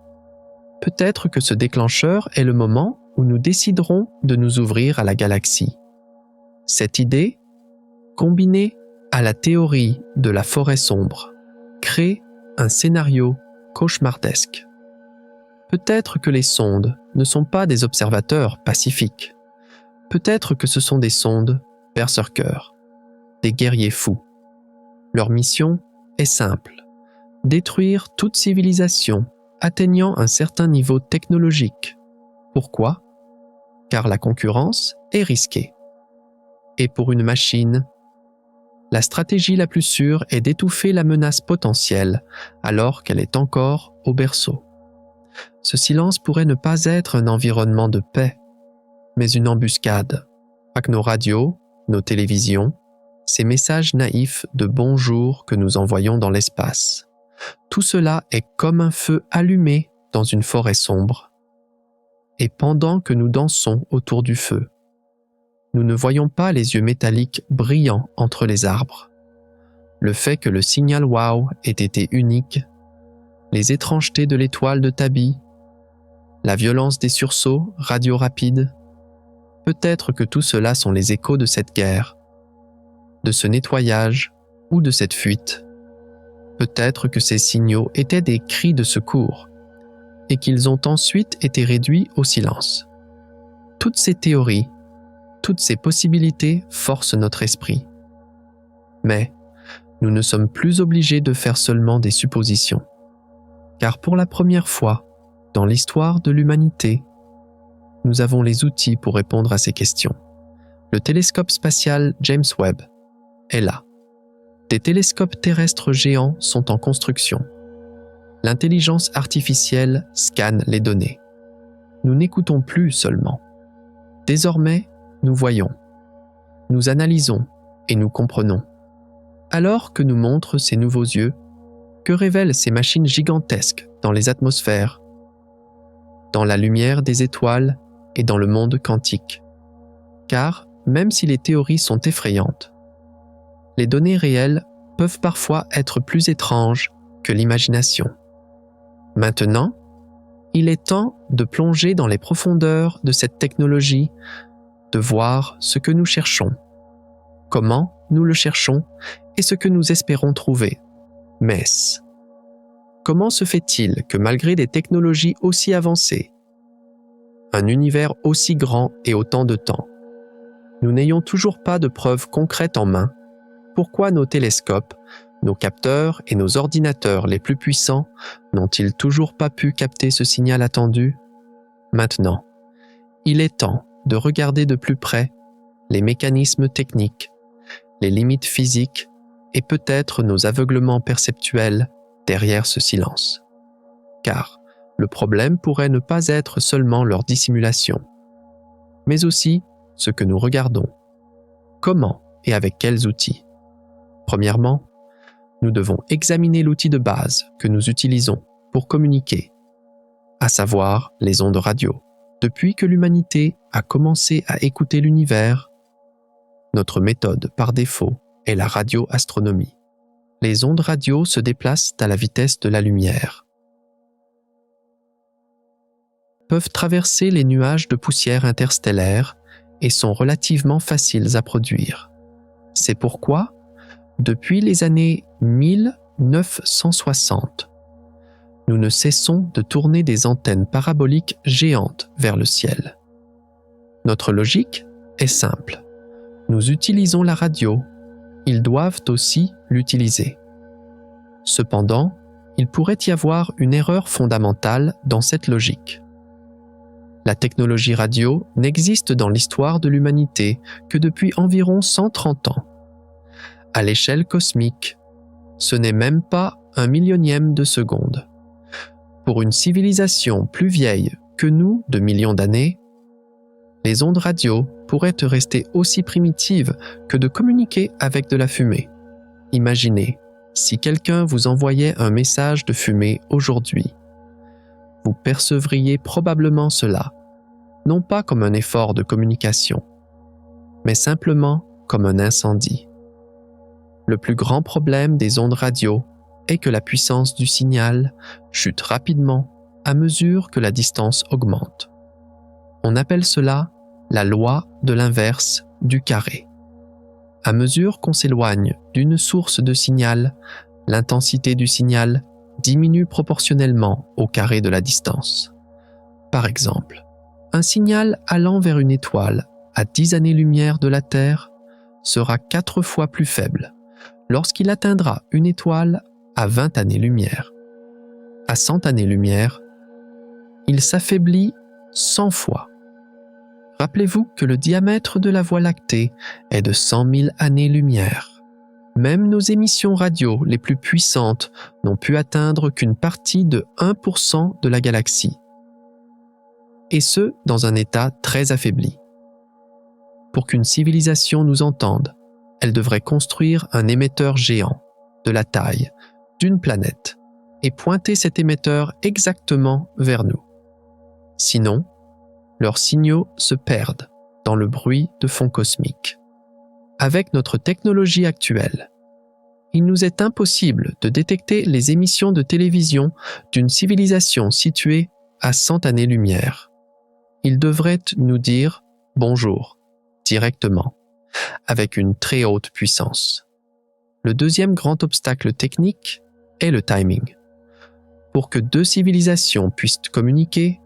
Peut-être que ce déclencheur est le moment où nous déciderons de nous ouvrir à la galaxie. Cette idée, combinée à la théorie de la forêt sombre, crée un scénario cauchemardesque. Peut-être que les sondes ne sont pas des observateurs pacifiques. Peut-être que ce sont des sondes berserkers, des guerriers fous. Leur mission est simple: détruire toute civilisation atteignant un certain niveau technologique. Pourquoi? Car la concurrence est risquée. Et pour une machine, la stratégie la plus sûre est d'étouffer la menace potentielle alors qu'elle est encore au berceau. Ce silence pourrait ne pas être un environnement de paix, mais une embuscade. Avec nos radios, nos télévisions, ces messages naïfs de bonjour que nous envoyons dans l'espace. Tout cela est comme un feu allumé dans une forêt sombre. Et pendant que nous dansons autour du feu, nous ne voyons pas les yeux métalliques brillants entre les arbres. Le fait que le signal WOW ait été unique, les étrangetés de l'étoile de Tabi, la violence des sursauts radio rapides. Peut-être que tout cela sont les échos de cette guerre, de ce nettoyage ou de cette fuite. Peut-être que ces signaux étaient des cris de secours et qu'ils ont ensuite été réduits au silence. Toutes ces théories, toutes ces possibilités forcent notre esprit. Mais nous ne sommes plus obligés de faire seulement des suppositions, car pour la première fois dans l'histoire de l'humanité, nous avons les outils pour répondre à ces questions. Le télescope spatial James Webb est là. Des télescopes terrestres géants sont en construction. L'intelligence artificielle scanne les données. Nous n'écoutons plus seulement. Désormais, nous voyons, nous analysons et nous comprenons. Alors que nous montrent ces nouveaux yeux, que révèlent ces machines gigantesques dans les atmosphères, dans la lumière des étoiles et dans le monde quantique? Car, même si les théories sont effrayantes, les données réelles peuvent parfois être plus étranges que l'imagination. Maintenant, il est temps de plonger dans les profondeurs de cette technologie, de voir ce que nous cherchons, comment nous le cherchons et ce que nous espérons trouver. Mais comment se fait-il que malgré des technologies aussi avancées, un univers aussi grand et autant de temps, nous n'ayons toujours pas de preuves concrètes en main? Pourquoi nos télescopes, nos capteurs et nos ordinateurs les plus puissants n'ont-ils toujours pas pu capter ce signal attendu? Maintenant, il est temps de regarder de plus près les mécanismes techniques, les limites physiques et peut-être nos aveuglements perceptuels derrière ce silence. Car le problème pourrait ne pas être seulement leur dissimulation, mais aussi ce que nous regardons. Comment et avec quels outils? Premièrement, nous devons examiner l'outil de base que nous utilisons pour communiquer, à savoir les ondes radio. Depuis que l'humanité a commencé à écouter l'univers, notre méthode par défaut est la radioastronomie. Les ondes radio se déplacent à la vitesse de la lumière, peuvent traverser les nuages de poussière interstellaire et sont relativement faciles à produire. C'est pourquoi, depuis les années 1960, nous ne cessons de tourner des antennes paraboliques géantes vers le ciel. Notre logique est simple. Nous utilisons la radio, ils doivent aussi l'utiliser. Cependant, il pourrait y avoir une erreur fondamentale dans cette logique. La technologie radio n'existe dans l'histoire de l'humanité que depuis environ 130 ans. À l'échelle cosmique, ce n'est même pas un millionième de seconde. Pour une civilisation plus vieille que nous de millions d'années, les ondes radio pourraient rester aussi primitives que de communiquer avec de la fumée. Imaginez, si quelqu'un vous envoyait un message de fumée aujourd'hui, vous percevriez probablement cela, non pas comme un effort de communication, mais simplement comme un incendie. Le plus grand problème des ondes radio est que la puissance du signal chute rapidement à mesure que la distance augmente. On appelle cela la loi de l'inverse du carré. À mesure qu'on s'éloigne d'une source de signal, l'intensité du signal diminue proportionnellement au carré de la distance. Par exemple, un signal allant vers une étoile à 10 années-lumière de la Terre sera 4 fois plus faible lorsqu'il atteindra une étoile à 20 années-lumière. À 100 années-lumière, il s'affaiblit 100 fois. Rappelez-vous que le diamètre de la Voie lactée est de 100 000 années-lumière. Même nos émissions radio les plus puissantes n'ont pu atteindre qu'une partie de 1% de la galaxie. Et ce, dans un état très affaibli. Pour qu'une civilisation nous entende, elle devrait construire un émetteur géant, de la taille d'une planète, et pointer cet émetteur exactement vers nous. Sinon, leurs signaux se perdent dans le bruit de fond cosmique. Avec notre technologie actuelle, il nous est impossible de détecter les émissions de télévision d'une civilisation située à 100 années-lumière. Il devrait nous dire « bonjour » directement, avec une très haute puissance. Le deuxième grand obstacle technique est le timing. Pour que deux civilisations puissent communiquer,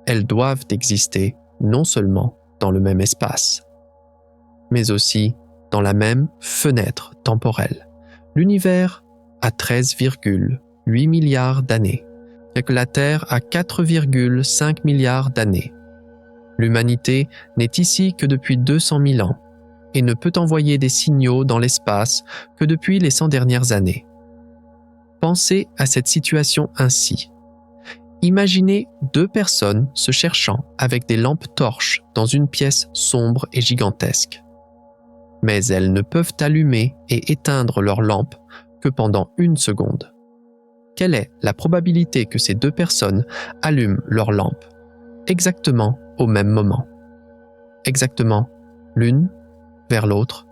elles doivent exister non seulement dans le même espace, mais aussi dans la même fenêtre temporelle. L'univers a 13,8 milliards d'années, et que la Terre a 4,5 milliards d'années. L'humanité n'est ici que depuis 200 000 ans et ne peut envoyer des signaux dans l'espace que depuis les 100 dernières années. Pensez à cette situation ainsi. Imaginez deux personnes se cherchant avec des lampes torches dans une pièce sombre et gigantesque. Mais elles ne peuvent allumer et éteindre leurs lampes que pendant 1 seconde. Quelle est la probabilité que ces deux personnes allument leurs lampes exactement au même moment? Exactement l'une vers l'autre,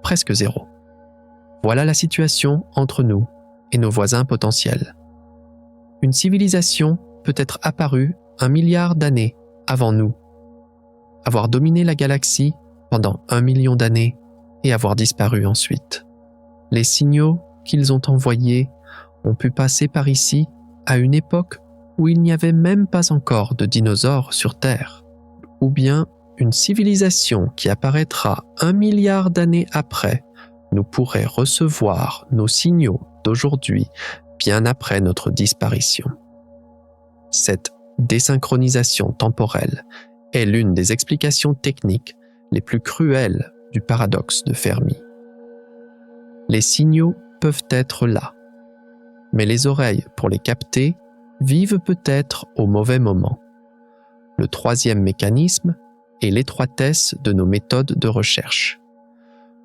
presque 0. Voilà la situation entre nous et nos voisins potentiels. Une civilisation peut être apparue 1 milliard d'années avant nous, avoir dominé la galaxie pendant 1 million d'années et avoir disparu ensuite. Les signaux qu'ils ont envoyés ont pu passer par ici à une époque où il n'y avait même pas encore de dinosaures sur Terre, ou bien une civilisation qui apparaîtra 1 milliard d'années après nous pourrait recevoir nos signaux d'aujourd'hui bien après notre disparition. Cette désynchronisation temporelle est l'une des explications techniques les plus cruelles du paradoxe de Fermi. Les signaux peuvent être là, mais les oreilles pour les capter vivent peut-être au mauvais moment. Le troisième mécanisme est l'étroitesse de nos méthodes de recherche.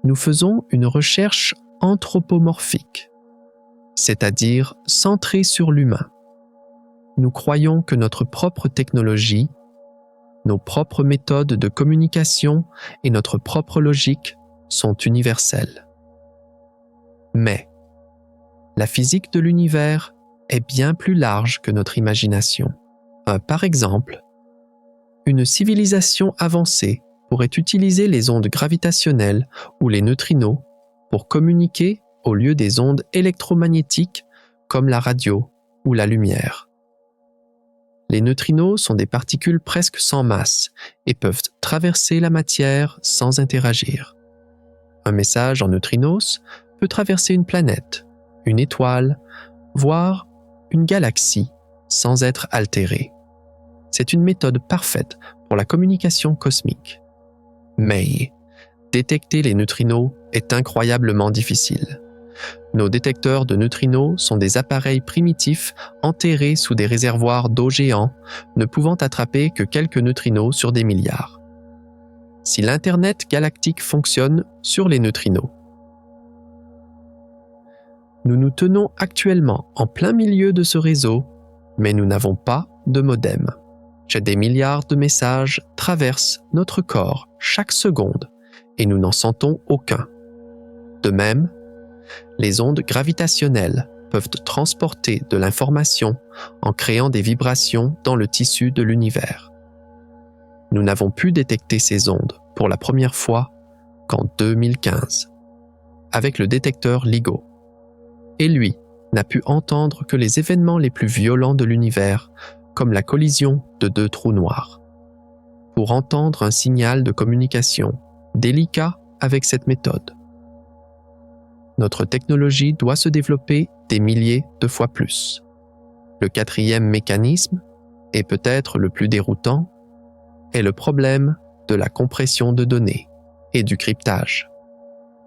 Nous faisons une recherche anthropomorphique, c'est-à-dire centrée sur l'humain. Nous croyons que notre propre technologie, nos propres méthodes de communication et notre propre logique sont universelles. Mais la physique de l'univers est bien plus large que notre imagination. Par exemple, une civilisation avancée pourrait utiliser les ondes gravitationnelles ou les neutrinos pour communiquer au lieu des ondes électromagnétiques comme la radio ou la lumière. Les neutrinos sont des particules presque sans masse et peuvent traverser la matière sans interagir. Un message en neutrinos peut traverser une planète, une étoile, voire une galaxie sans être altéré. C'est une méthode parfaite pour la communication cosmique. Mais détecter les neutrinos est incroyablement difficile. Nos détecteurs de neutrinos sont des appareils primitifs enterrés sous des réservoirs d'eau géants, ne pouvant attraper que quelques neutrinos sur des milliards. Si l'Internet galactique fonctionne sur les neutrinos, nous nous tenons actuellement en plein milieu de ce réseau, mais nous n'avons pas de modem. Des milliards de messages traversent notre corps chaque seconde et nous n'en sentons aucun. De même, les ondes gravitationnelles peuvent transporter de l'information en créant des vibrations dans le tissu de l'univers. Nous n'avons pu détecter ces ondes pour la première fois qu'en 2015, avec le détecteur LIGO. Et lui n'a pu entendre que les événements les plus violents de l'univers, comme la collision de 2 trous noirs. Pour entendre un signal de communication délicat avec cette méthode, notre technologie doit se développer des milliers de fois plus. Le quatrième mécanisme, et peut-être le plus déroutant, est le problème de la compression de données et du cryptage.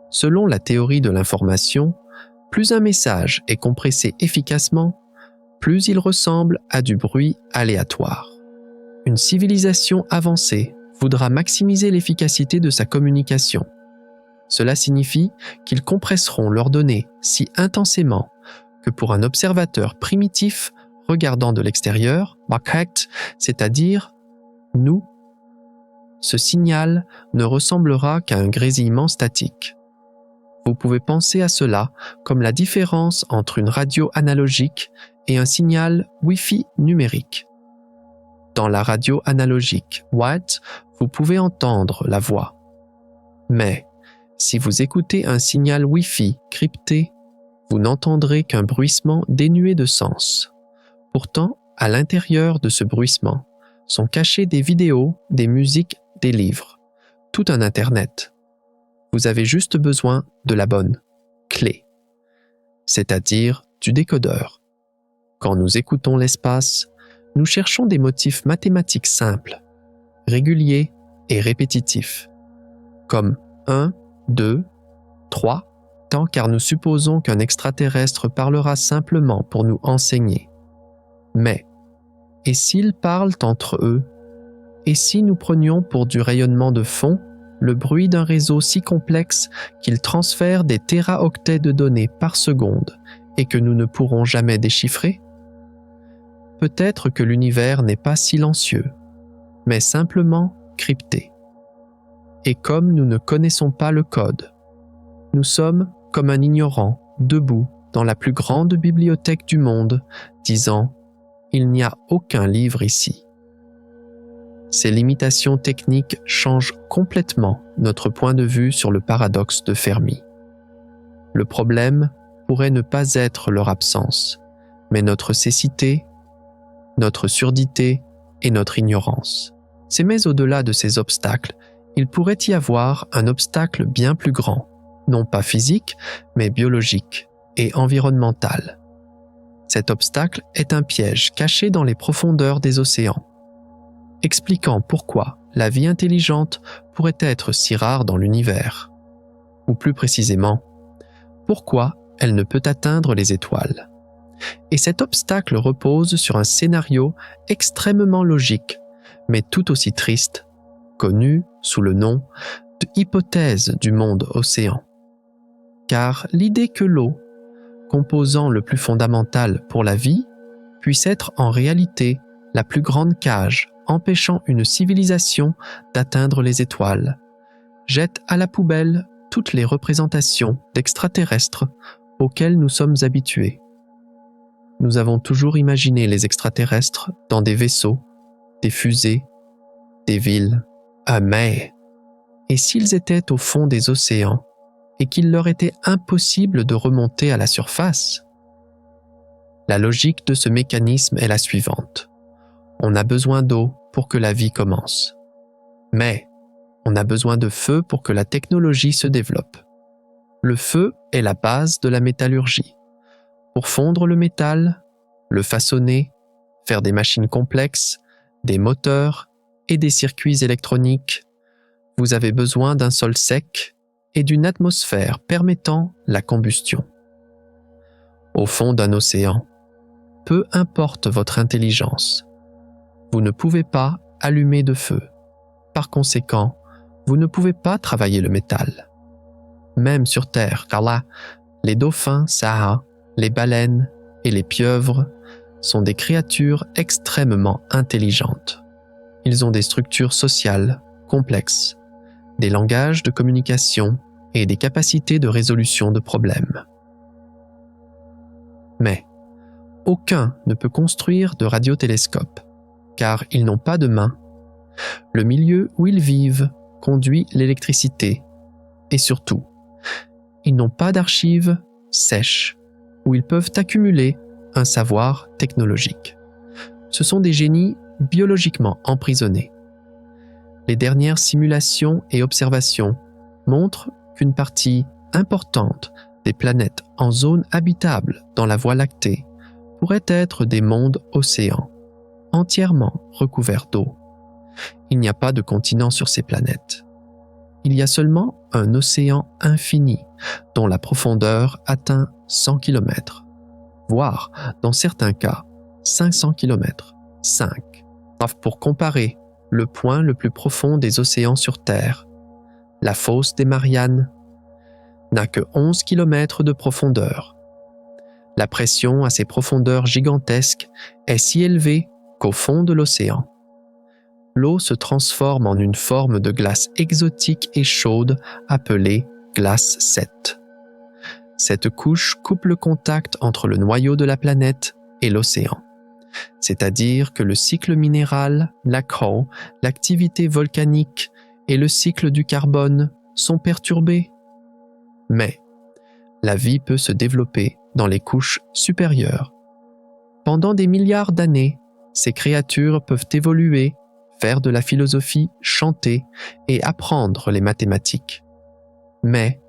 Selon la théorie de l'information, plus un message est compressé efficacement, plus il ressemble à du bruit aléatoire. Une civilisation avancée voudra maximiser l'efficacité de sa communication. Cela signifie qu'ils compresseront leurs données si intensément que pour un observateur primitif regardant de l'extérieur, c'est-à-dire nous, ce signal ne ressemblera qu'à un grésillement statique. Vous pouvez penser à cela comme la différence entre une radio analogique et un signal Wi-Fi numérique. Dans la radio analogique Watt, vous pouvez entendre la voix. Mais si vous écoutez un signal Wi-Fi crypté, vous n'entendrez qu'un bruissement dénué de sens. Pourtant, à l'intérieur de ce bruissement sont cachées des vidéos, des musiques, des livres, tout un Internet. Vous avez juste besoin de la bonne clé, c'est-à-dire du décodeur. Quand nous écoutons l'espace, nous cherchons des motifs mathématiques simples, réguliers et répétitifs, comme 1, 2, 3, tant car nous supposons qu'un extraterrestre parlera simplement pour nous enseigner. Mais, et s'ils parlent entre eux? Et si nous prenions pour du rayonnement de fond le bruit d'un réseau si complexe qu'il transfère des téraoctets de données par seconde et que nous ne pourrons jamais déchiffrer? Peut-être que l'univers n'est pas silencieux, mais simplement crypté. Et comme nous ne connaissons pas le code, nous sommes comme un ignorant debout dans la plus grande bibliothèque du monde, disant « Il n'y a aucun livre ici ». Ces limitations techniques changent complètement notre point de vue sur le paradoxe de Fermi. Le problème pourrait ne pas être leur absence, mais notre cécité, notre surdité et notre ignorance. Mais au-delà de ces obstacles, il pourrait y avoir un obstacle bien plus grand, non pas physique, mais biologique et environnemental. Cet obstacle est un piège caché dans les profondeurs des océans, expliquant pourquoi la vie intelligente pourrait être si rare dans l'univers. Ou plus précisément, pourquoi elle ne peut atteindre les étoiles. Et cet obstacle repose sur un scénario extrêmement logique, mais tout aussi triste, connu sous le nom de hypothèse du monde océan. Car l'idée que l'eau, composant le plus fondamental pour la vie, puisse être en réalité la plus grande cage empêchant une civilisation d'atteindre les étoiles, jette à la poubelle toutes les représentations d'extraterrestres auxquelles nous sommes habitués. Nous avons toujours imaginé les extraterrestres dans des vaisseaux, des fusées, des villes. Mais, et s'ils étaient au fond des océans et qu'il leur était impossible de remonter à la surface? La logique de ce mécanisme est la suivante. On a besoin d'eau pour que la vie commence. Mais on a besoin de feu pour que la technologie se développe. Le feu est la base de la métallurgie. Pour fondre le métal, le façonner, faire des machines complexes, des moteurs et des circuits électroniques, vous avez besoin d'un sol sec et d'une atmosphère permettant la combustion. Au fond d'un océan, peu importe votre intelligence, vous ne pouvez pas allumer de feu. Par conséquent, vous ne pouvez pas travailler le métal. Même sur Terre, car là, les dauphins, Saha, les baleines et les pieuvres sont des créatures extrêmement intelligentes. Ils ont des structures sociales complexes, des langages de communication et des capacités de résolution de problèmes. Mais aucun ne peut construire de radiotélescope, car ils n'ont pas de mains. Le milieu où ils vivent conduit l'électricité, et surtout, ils n'ont pas d'archives sèches où ils peuvent accumuler un savoir technologique. Ce sont des génies biologiquement emprisonnés. Les dernières simulations et observations montrent qu'une partie importante des planètes en zone habitable dans la Voie lactée pourraient être des mondes océans, entièrement recouverts d'eau. Il n'y a pas de continent sur ces planètes. Il y a seulement un océan infini dont la profondeur atteint 100 km, voire, dans certains cas, 500 km. 5. Pour comparer, le point le plus profond des océans sur Terre, la fosse des Mariannes, n'a que 11 km de profondeur. La pression à ces profondeurs gigantesques est si élevée qu'au fond de l'océan, l'eau se transforme en une forme de glace exotique et chaude appelée glace 7. Cette couche coupe le contact entre le noyau de la planète et l'océan. C'est-à-dire que le cycle minéral, Black Hole, l'activité volcanique et le cycle du carbone sont perturbés. Mais la vie peut se développer dans les couches supérieures. Pendant des milliards d'années, ces créatures peuvent évoluer, faire de la philosophie, chanter et apprendre les mathématiques. Mais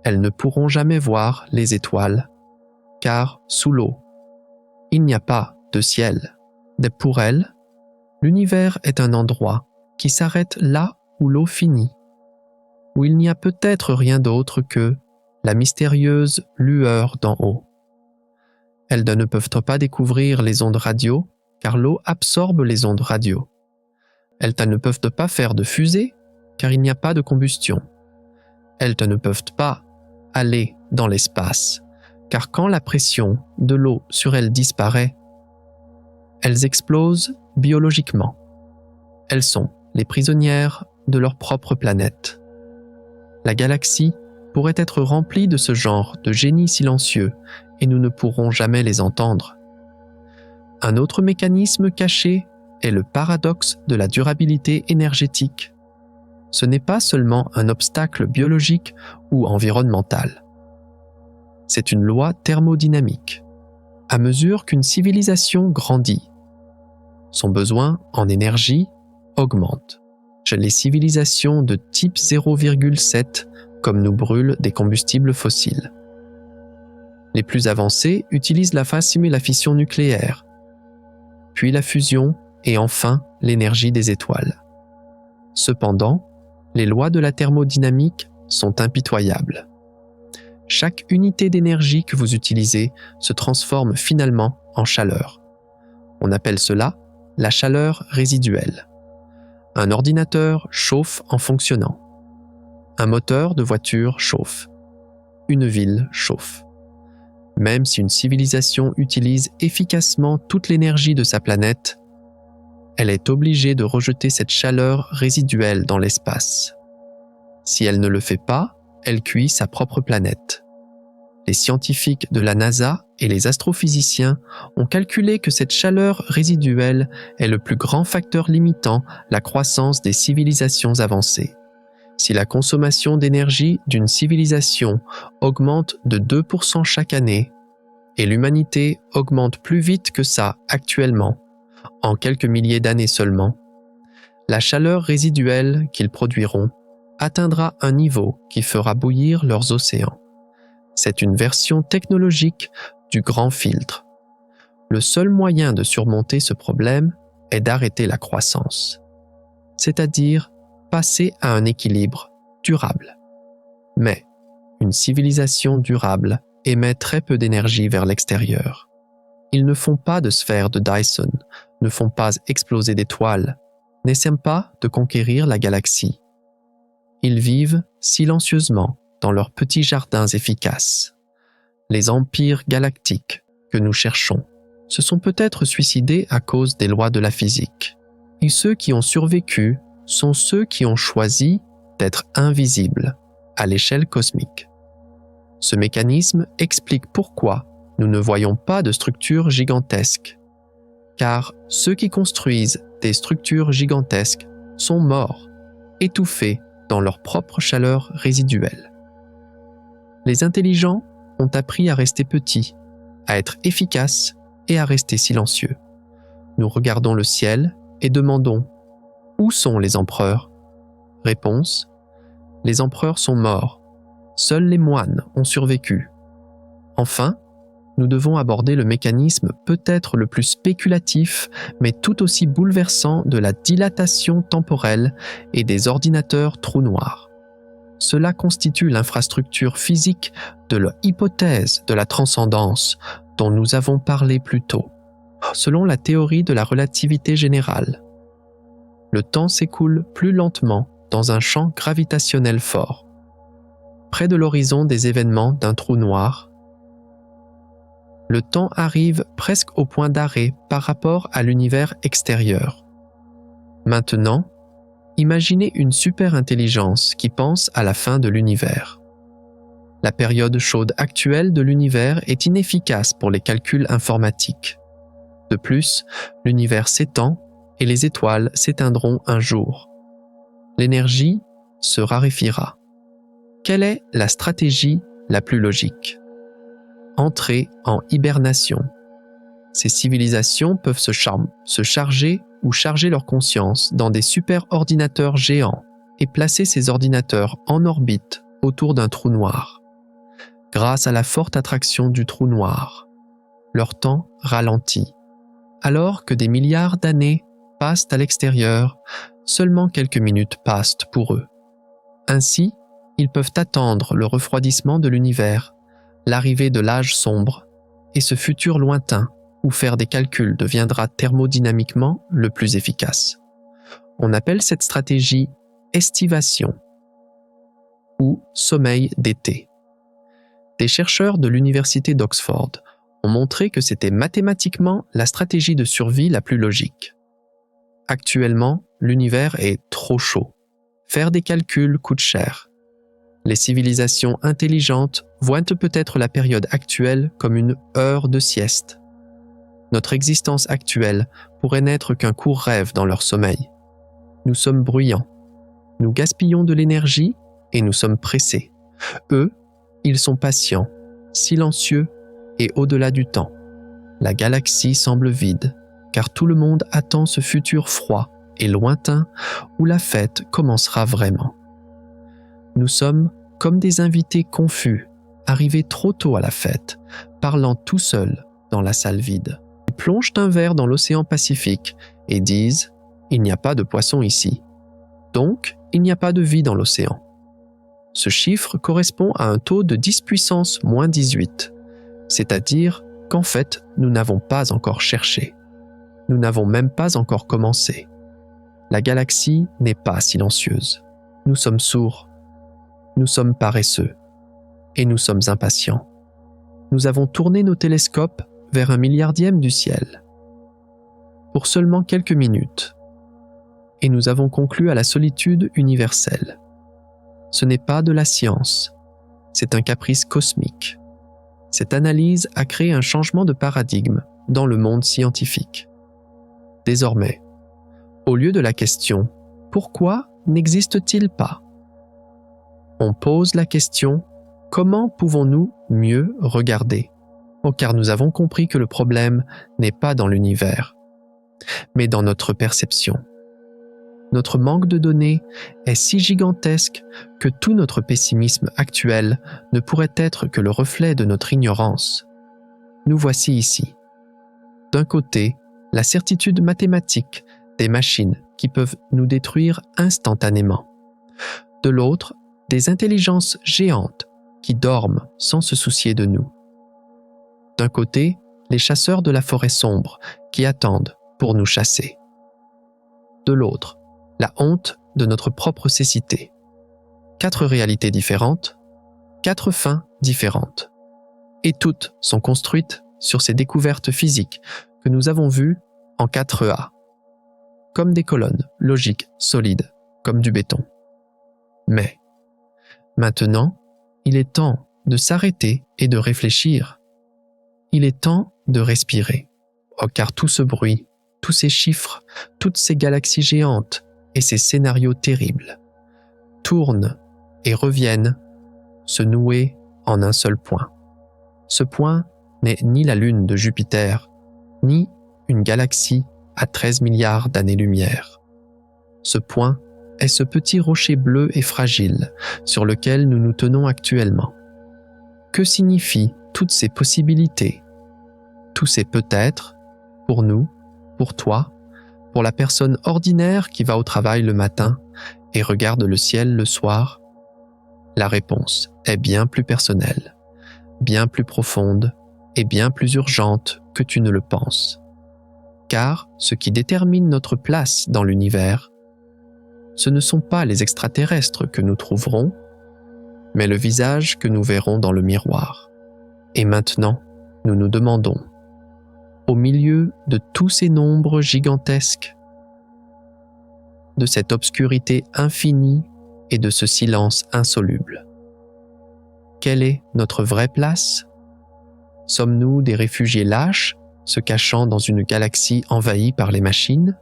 elles ne pourront jamais voir les étoiles, car sous l'eau, il n'y a pas de ciel. Pour elles, l'univers est un endroit qui s'arrête là où l'eau finit, où il n'y a peut-être rien d'autre que la mystérieuse lueur d'en haut. Elles ne peuvent pas découvrir les ondes radio, car l'eau absorbe les ondes radio. Elles ne peuvent pas faire de fusée, car il n'y a pas de combustion. Elles ne peuvent pas aller dans l'espace, car quand la pression de l'eau sur elles disparaît, elles explosent biologiquement. Elles sont les prisonnières de leur propre planète. La galaxie pourrait être remplie de ce genre de génies silencieux et nous ne pourrons jamais les entendre. Un autre mécanisme caché est le paradoxe de la durabilité énergétique. Ce n'est pas seulement un obstacle biologique ou environnemental. C'est une loi thermodynamique. À mesure qu'une civilisation grandit, son besoin en énergie augmente. Les civilisations de type 0,7 comme nous brûlent des combustibles fossiles. Les plus avancées utilisent la fission nucléaire, puis la fusion et enfin l'énergie des étoiles. Cependant, les lois de la thermodynamique sont impitoyables. Chaque unité d'énergie que vous utilisez se transforme finalement en chaleur. On appelle cela la chaleur résiduelle. Un ordinateur chauffe en fonctionnant. Un moteur de voiture chauffe. Une ville chauffe. Même si une civilisation utilise efficacement toute l'énergie de sa planète, elle est obligée de rejeter cette chaleur résiduelle dans l'espace. Si elle ne le fait pas, elle cuit sa propre planète. Les scientifiques de la NASA et les astrophysiciens ont calculé que cette chaleur résiduelle est le plus grand facteur limitant la croissance des civilisations avancées. Si la consommation d'énergie d'une civilisation augmente de 2% chaque année, et l'humanité augmente plus vite que ça actuellement, en quelques milliers d'années seulement, la chaleur résiduelle qu'ils produiront atteindra un niveau qui fera bouillir leurs océans. C'est une version technologique du grand filtre. Le seul moyen de surmonter ce problème est d'arrêter la croissance, c'est-à-dire passer à un équilibre durable. Mais une civilisation durable émet très peu d'énergie vers l'extérieur. Ils ne font pas de sphères de Dyson, ne font pas exploser d'étoiles, n'essaient pas de conquérir la galaxie. Ils vivent silencieusement dans leurs petits jardins efficaces. Les empires galactiques que nous cherchons se sont peut-être suicidés à cause des lois de la physique. Et ceux qui ont survécu sont ceux qui ont choisi d'être invisibles à l'échelle cosmique. Ce mécanisme explique pourquoi nous ne voyons pas de structures gigantesques, car ceux qui construisent des structures gigantesques sont morts, étouffés dans leur propre chaleur résiduelle. Les intelligents ont appris à rester petits, à être efficaces et à rester silencieux. Nous regardons le ciel et demandons « Où sont les empereurs ?» Réponse « Les empereurs sont morts. Seuls les moines ont survécu. » Enfin, nous devons aborder le mécanisme peut-être le plus spéculatif, mais tout aussi bouleversant de la dilatation temporelle et des ordinateurs trous noirs. Cela constitue l'infrastructure physique de l'hypothèse de la transcendance dont nous avons parlé plus tôt. Selon la théorie de la relativité générale, le temps s'écoule plus lentement dans un champ gravitationnel fort. Près de l'horizon des événements d'un trou noir, le temps arrive presque au point d'arrêt par rapport à l'univers extérieur. Maintenant, imaginez une super-intelligence qui pense à la fin de l'univers. La période chaude actuelle de l'univers est inefficace pour les calculs informatiques. De plus, l'univers s'étend et les étoiles s'éteindront un jour. L'énergie se raréfiera. Quelle est la stratégie la plus logique? Entrer en hibernation. Ces civilisations peuvent se charger ou charger leur conscience dans des super-ordinateurs géants et placer ces ordinateurs en orbite autour d'un trou noir. Grâce à la forte attraction du trou noir, leur temps ralentit. Alors que des milliards d'années passent à l'extérieur, seulement quelques minutes passent pour eux. Ainsi, ils peuvent attendre le refroidissement de l'univers, l'arrivée de l'âge sombre et ce futur lointain où faire des calculs deviendra thermodynamiquement le plus efficace. On appelle cette stratégie estivation ou sommeil d'été. Des chercheurs de l'université d'Oxford ont montré que c'était mathématiquement la stratégie de survie la plus logique. Actuellement, l'univers est trop chaud. Faire des calculs coûte cher. Les civilisations intelligentes voient peut-être la période actuelle comme une heure de sieste. Notre existence actuelle pourrait n'être qu'un court rêve dans leur sommeil. Nous sommes bruyants. Nous gaspillons de l'énergie et nous sommes pressés. Eux, ils sont patients, silencieux et au-delà du temps. La galaxie semble vide, car tout le monde attend ce futur froid et lointain où la fête commencera vraiment. Nous sommes comme des invités confus, arrivés trop tôt à la fête, parlant tout seuls dans la salle vide. Ils plongent un verre dans l'océan Pacifique et disent « Il n'y a pas de poissons ici. Donc, il n'y a pas de vie dans l'océan. » Ce chiffre correspond à un taux de 10 puissance moins 18, c'est-à-dire qu'en fait, nous n'avons pas encore cherché. Nous n'avons même pas encore commencé. La galaxie n'est pas silencieuse. Nous sommes sourds. Nous sommes paresseux. Et nous sommes impatients. Nous avons tourné nos télescopes vers 1/1000e du ciel. Pour seulement quelques minutes. Et nous avons conclu à la solitude universelle. Ce n'est pas de la science, c'est un caprice cosmique. Cette analyse a créé un changement de paradigme dans le monde scientifique. Désormais, au lieu de la question « Pourquoi n'existe-t-il pas ?», on pose la question « Comment pouvons-nous mieux regarder ?» Car nous avons compris que le problème n'est pas dans l'univers, mais dans notre perception. Notre manque de données est si gigantesque que tout notre pessimisme actuel ne pourrait être que le reflet de notre ignorance. Nous voici ici. D'un côté, la certitude mathématique des machines qui peuvent nous détruire instantanément. De l'autre, des intelligences géantes qui dorment sans se soucier de nous. D'un côté, les chasseurs de la forêt sombre qui attendent pour nous chasser. De l'autre, la honte de notre propre cécité. 4 réalités différentes, 4 fins différentes. Et toutes sont construites sur ces découvertes physiques que nous avons vues en 4A, comme des colonnes logiques solides, comme du béton. Mais, maintenant, il est temps de s'arrêter et de réfléchir. Il est temps de respirer. Car tout ce bruit, tous ces chiffres, toutes ces galaxies géantes, et ces scénarios terribles tournent et reviennent se nouer en un seul point. Ce point n'est ni la lune de Jupiter, ni une galaxie à 13 milliards d'années-lumière. Ce point est ce petit rocher bleu et fragile sur lequel nous nous tenons actuellement. Que signifient toutes ces possibilités, tous ces peut-être, pour nous, pour toi, pour la personne ordinaire qui va au travail le matin et regarde le ciel le soir? La réponse est bien plus personnelle, bien plus profonde et bien plus urgente que tu ne le penses. Car ce qui détermine notre place dans l'univers, ce ne sont pas les extraterrestres que nous trouverons, mais le visage que nous verrons dans le miroir. Et maintenant, nous nous demandons, au milieu de tous ces nombres gigantesques, de cette obscurité infinie et de ce silence insoluble, Quelle est notre vraie place? Sommes-nous des réfugiés lâches, se cachant dans une galaxie envahie par les machines?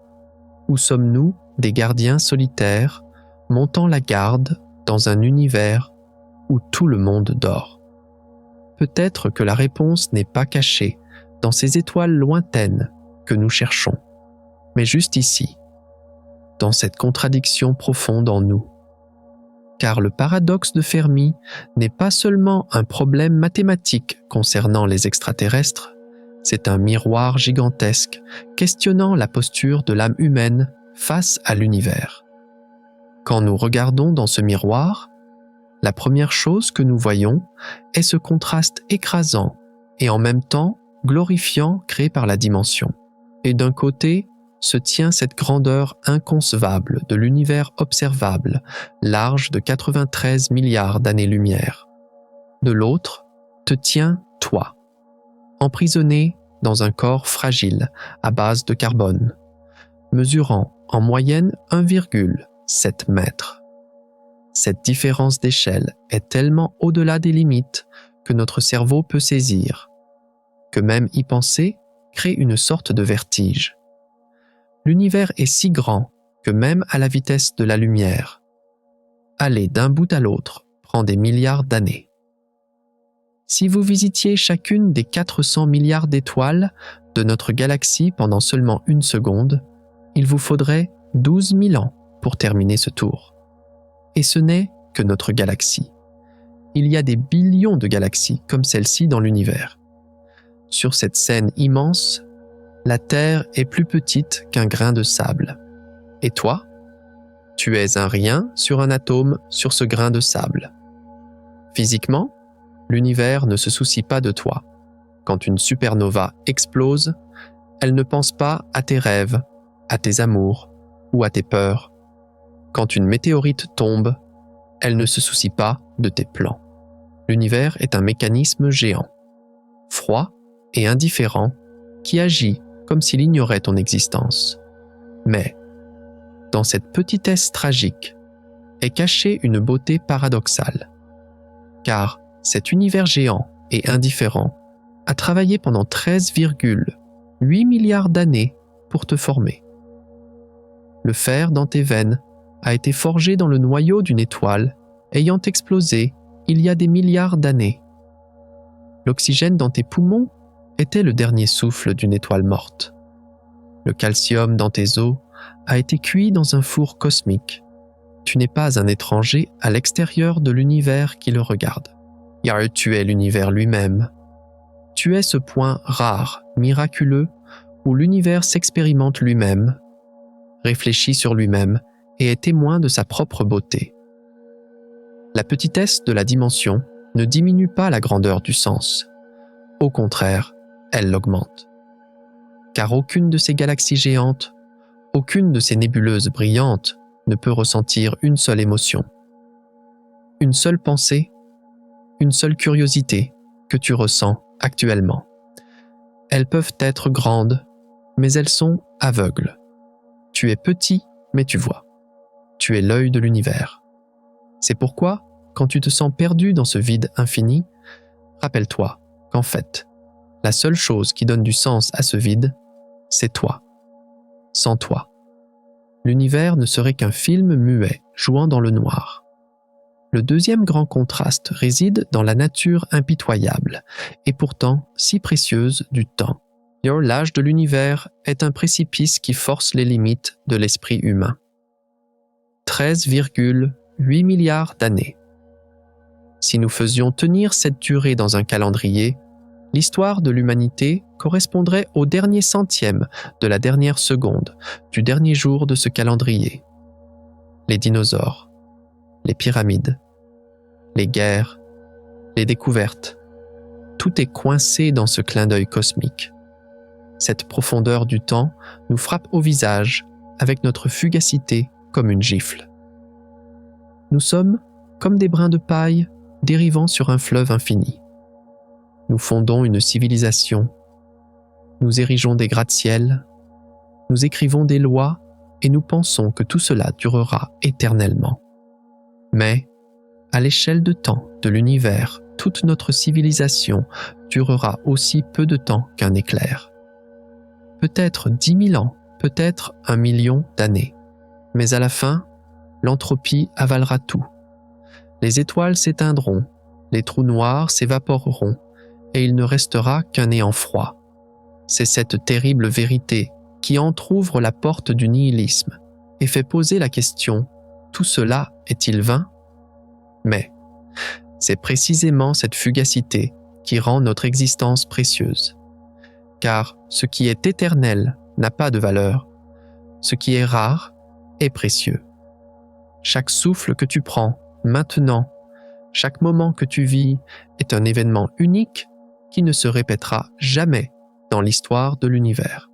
Ou sommes-nous des gardiens solitaires, montant la garde dans un univers où tout le monde dort? Peut-être que la réponse n'est pas cachée dans ces étoiles lointaines que nous cherchons, mais juste ici, dans cette contradiction profonde en nous. Car le paradoxe de Fermi n'est pas seulement un problème mathématique concernant les extraterrestres, c'est un miroir gigantesque questionnant la posture de l'âme humaine face à l'univers. Quand nous regardons dans ce miroir, la première chose que nous voyons est ce contraste écrasant et en même temps glorifiant créé par la dimension. Et d'un côté se tient cette grandeur inconcevable de l'univers observable, large de 93 milliards d'années-lumière. De l'autre te tient toi, emprisonné dans un corps fragile à base de carbone, mesurant en moyenne 1,7 mètres. Cette différence d'échelle est tellement au-delà des limites que notre cerveau peut saisir, que même y penser crée une sorte de vertige. L'univers est si grand que même à la vitesse de la lumière, aller d'un bout à l'autre prend des milliards d'années. Si vous visitiez chacune des 400 milliards d'étoiles de notre galaxie pendant seulement 1 seconde, il vous faudrait 12 000 ans pour terminer ce tour. Et ce n'est que notre galaxie. Il y a des billions de galaxies comme celle-ci dans l'univers. Sur cette scène immense, la Terre est plus petite qu'un grain de sable. Et toi? Tu es un rien sur un atome sur ce grain de sable. Physiquement, l'univers ne se soucie pas de toi. Quand une supernova explose, elle ne pense pas à tes rêves, à tes amours ou à tes peurs. Quand une météorite tombe, elle ne se soucie pas de tes plans. L'univers est un mécanisme géant, froid et indifférent, qui agit comme s'il ignorait ton existence. Mais, dans cette petitesse tragique, est cachée une beauté paradoxale. Car cet univers géant et indifférent a travaillé pendant 13,8 milliards d'années pour te former. Le fer dans tes veines a été forgé dans le noyau d'une étoile ayant explosé il y a des milliards d'années. L'oxygène dans tes poumons était le dernier souffle d'une étoile morte. Le calcium dans tes os a été cuit dans un four cosmique. Tu n'es pas un étranger à l'extérieur de l'univers qui le regarde, car tu es l'univers lui-même. Tu es ce point rare, miraculeux, où l'univers s'expérimente lui-même, réfléchit sur lui-même et est témoin de sa propre beauté. La petitesse de la dimension ne diminue pas la grandeur du sens. Au contraire, elle l'augmente. Car aucune de ces galaxies géantes, aucune de ces nébuleuses brillantes ne peut ressentir une seule émotion. Une seule pensée, une seule curiosité que tu ressens actuellement. Elles peuvent être grandes, mais elles sont aveugles. Tu es petit, mais tu vois. Tu es l'œil de l'univers. C'est pourquoi, quand tu te sens perdu dans ce vide infini, rappelle-toi qu'en fait, la seule chose qui donne du sens à ce vide, c'est toi. Sans toi, l'univers ne serait qu'un film muet jouant dans le noir. Le deuxième grand contraste réside dans la nature impitoyable et pourtant si précieuse du temps. L'âge de l'univers est un précipice qui force les limites de l'esprit humain. 13,8 milliards d'années. Si nous faisions tenir cette durée dans un calendrier, l'histoire de l'humanité correspondrait au dernier centième de la dernière seconde du dernier jour de ce calendrier. Les dinosaures, les pyramides, les guerres, les découvertes, tout est coincé dans ce clin d'œil cosmique. Cette profondeur du temps nous frappe au visage avec notre fugacité comme une gifle. Nous sommes comme des brins de paille dérivant sur un fleuve infini. Nous fondons une civilisation, nous érigeons des gratte-ciels, nous écrivons des lois et nous pensons que tout cela durera éternellement. Mais, à l'échelle de temps de l'univers toute notre civilisation durera aussi peu de temps qu'un éclair. Peut-être 10 000 ans, peut-être 1 million d'années. Mais à la fin, l'entropie avalera tout. Les étoiles s'éteindront, les trous noirs s'évaporeront, et il ne restera qu'un néant froid. C'est cette terrible vérité qui entr'ouvre la porte du nihilisme et fait poser la question « Tout cela est-il vain ?» Mais c'est précisément cette fugacité qui rend notre existence précieuse. Car ce qui est éternel n'a pas de valeur, ce qui est rare est précieux. Chaque souffle que tu prends, maintenant, chaque moment que tu vis est un événement unique qui ne se répétera jamais dans l'histoire de l'univers.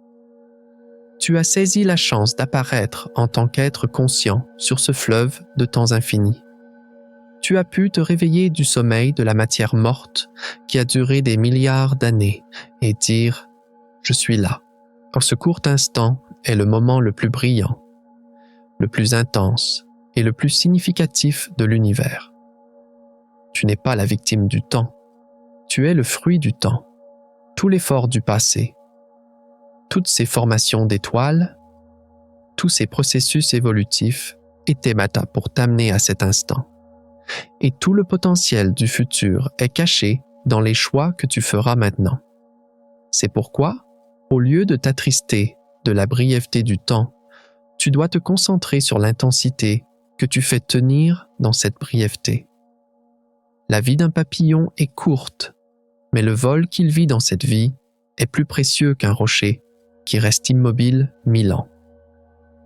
Tu as saisi la chance d'apparaître en tant qu'être conscient sur ce fleuve de temps infini. Tu as pu te réveiller du sommeil de la matière morte qui a duré des milliards d'années et dire « Je suis là ». En ce court instant est le moment le plus brillant, le plus intense et le plus significatif de l'univers. Tu n'es pas la victime du temps, tu es le fruit du temps, tout l'effort du passé, toutes ces formations d'étoiles, tous ces processus évolutifs étaient matas pour t'amener à cet instant. Et tout le potentiel du futur est caché dans les choix que tu feras maintenant. C'est pourquoi, au lieu de t'attrister de la brièveté du temps, tu dois te concentrer sur l'intensité que tu fais tenir dans cette brièveté. La vie d'un papillon est courte, mais le vol qu'il vit dans cette vie est plus précieux qu'un rocher qui reste immobile 1000 ans.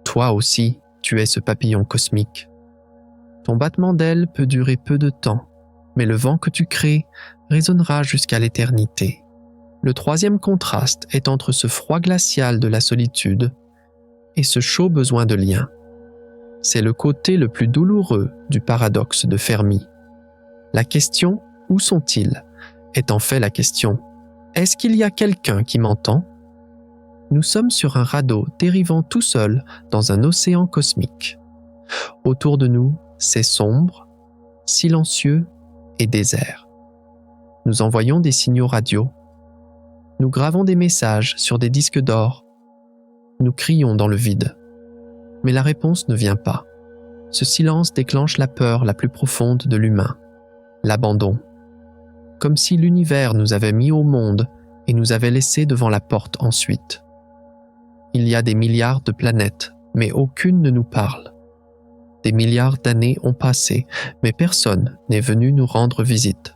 Toi aussi, tu es ce papillon cosmique. Ton battement d'aile peut durer peu de temps, mais le vent que tu crées résonnera jusqu'à l'éternité. Le troisième contraste est entre ce froid glacial de la solitude et ce chaud besoin de lien. C'est le côté le plus douloureux du paradoxe de Fermi. La question « Où sont-ils » est en fait la question « Est-ce qu'il y a quelqu'un qui m'entend ?» Nous sommes sur un radeau dérivant tout seul dans un océan cosmique. Autour de nous, c'est sombre, silencieux et désert. Nous envoyons des signaux radio. Nous gravons des messages sur des disques d'or. Nous crions dans le vide. Mais la réponse ne vient pas. Ce silence déclenche la peur la plus profonde de l'humain, l'abandon. Comme si l'univers nous avait mis au monde et nous avait laissés devant la porte ensuite. Il y a des milliards de planètes, mais aucune ne nous parle. Des milliards d'années ont passé, mais personne n'est venu nous rendre visite.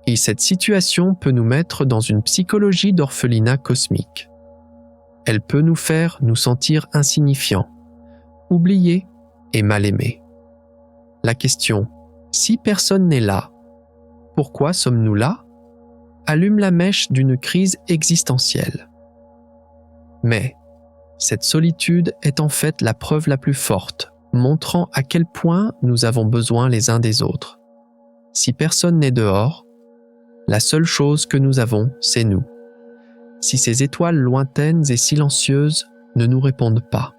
Et cette situation peut nous mettre dans une psychologie d'orphelinat cosmique. Elle peut nous faire nous sentir insignifiants, oubliés et mal aimés. La question « Si personne n'est là, pourquoi sommes-nous là ?» allume la mèche d'une crise existentielle. Mais cette solitude est en fait la preuve la plus forte, montrant à quel point nous avons besoin les uns des autres. Si personne n'est dehors, la seule chose que nous avons, c'est nous. Si ces étoiles lointaines et silencieuses ne nous répondent pas,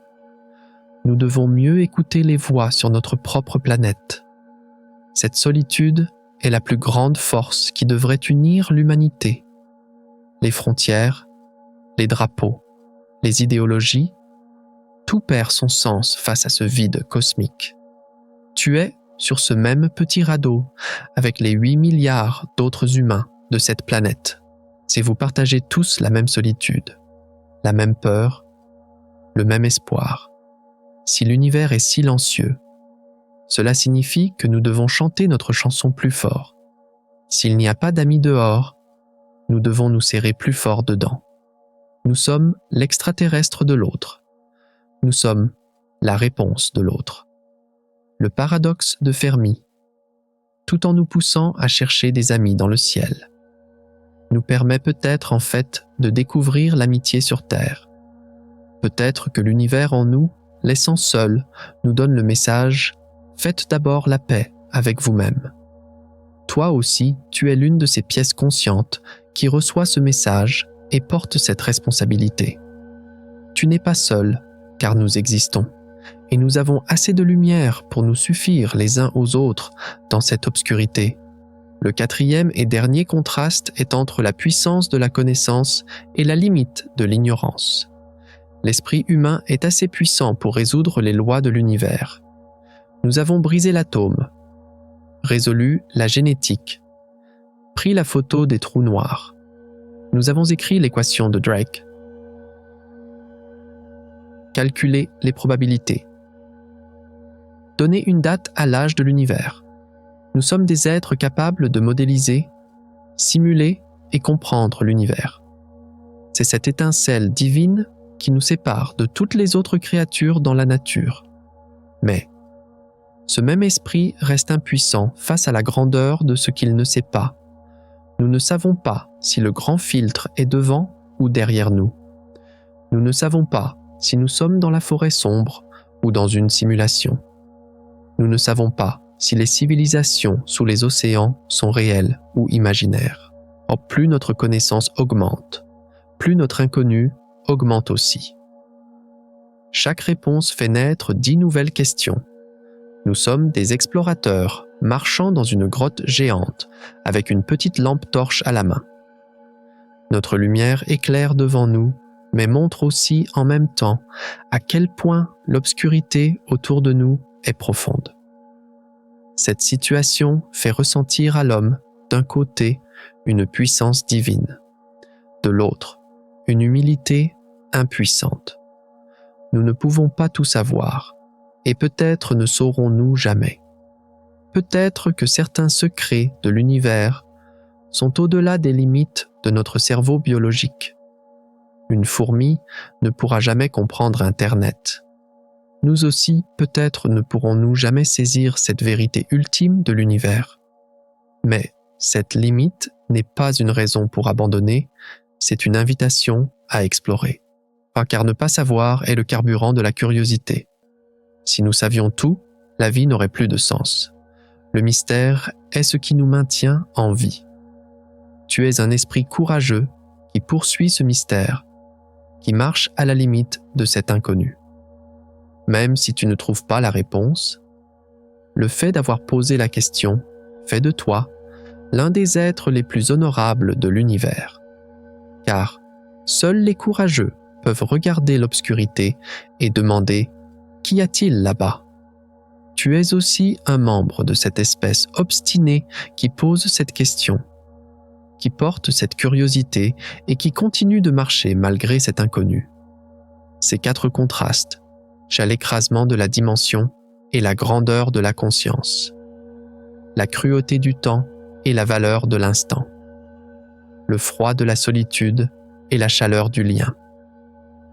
nous devons mieux écouter les voix sur notre propre planète. Cette solitude est la plus grande force qui devrait unir l'humanité. Les frontières, les drapeaux, les idéologies, tout perd son sens face à ce vide cosmique. Tu es sur ce même petit radeau avec les 8 milliards d'autres humains de cette planète. Si vous partagez tous la même solitude, la même peur, le même espoir. Si l'univers est silencieux, cela signifie que nous devons chanter notre chanson plus fort. S'il n'y a pas d'amis dehors, nous devons nous serrer plus fort dedans. Nous sommes l'extraterrestre de l'autre. Nous sommes la réponse de l'autre. Le paradoxe de Fermi, tout en nous poussant à chercher des amis dans le ciel, nous permet peut-être en fait de découvrir l'amitié sur Terre. Peut-être que l'univers en nous, laissant seul, nous donne le message « Faites d'abord la paix avec vous-même ». Toi aussi, tu es l'une de ces pièces conscientes qui reçoit ce message et porte cette responsabilité. Tu n'es pas seul, car nous existons, et nous avons assez de lumière pour nous suffire les uns aux autres dans cette obscurité. Le quatrième et dernier contraste est entre la puissance de la connaissance et la limite de l'ignorance. L'esprit humain est assez puissant pour résoudre les lois de l'univers. Nous avons brisé l'atome, résolu la génétique, pris la photo des trous noirs. Nous avons écrit l'équation de Drake, calculé les probabilités, donné une date à l'âge de l'univers. Nous sommes des êtres capables de modéliser, simuler et comprendre l'univers. C'est cette étincelle divine qui nous sépare de toutes les autres créatures dans la nature. Mais ce même esprit reste impuissant face à la grandeur de ce qu'il ne sait pas. Nous ne savons pas si le grand filtre est devant ou derrière nous. Nous ne savons pas si nous sommes dans la forêt sombre ou dans une simulation. Nous ne savons pas si les civilisations sous les océans sont réelles ou imaginaires. Or, plus notre connaissance augmente, plus notre inconnu augmente aussi. Chaque réponse fait naître 10 nouvelles questions. Nous sommes des explorateurs marchant dans une grotte géante avec une petite lampe torche à la main. Notre lumière éclaire devant nous, mais montre aussi en même temps à quel point l'obscurité autour de nous est profonde. Cette situation fait ressentir à l'homme, d'un côté, une puissance divine, de l'autre, une humilité impuissante. Nous ne pouvons pas tout savoir, et peut-être ne saurons-nous jamais. Peut-être que certains secrets de l'univers sont au-delà des limites de notre cerveau biologique. Une fourmi ne pourra jamais comprendre Internet. Nous aussi, peut-être ne pourrons-nous jamais saisir cette vérité ultime de l'univers. Mais cette limite n'est pas une raison pour abandonner, c'est une invitation à explorer. Car ne pas savoir est le carburant de la curiosité. Si nous savions tout, la vie n'aurait plus de sens. Le mystère est ce qui nous maintient en vie. Tu es un esprit courageux qui poursuit ce mystère, qui marche à la limite de cet inconnu. Même si tu ne trouves pas la réponse, le fait d'avoir posé la question fait de toi l'un des êtres les plus honorables de l'univers. Car seuls les courageux peuvent regarder l'obscurité et demander « Qu'y a-t-il là-bas ?» Tu es aussi un membre de cette espèce obstinée qui pose cette question, qui porte cette curiosité et qui continue de marcher malgré cet inconnu. Ces 4 contrastes, chez l'écrasement de la dimension et la grandeur de la conscience, la cruauté du temps et la valeur de l'instant, le froid de la solitude et la chaleur du lien,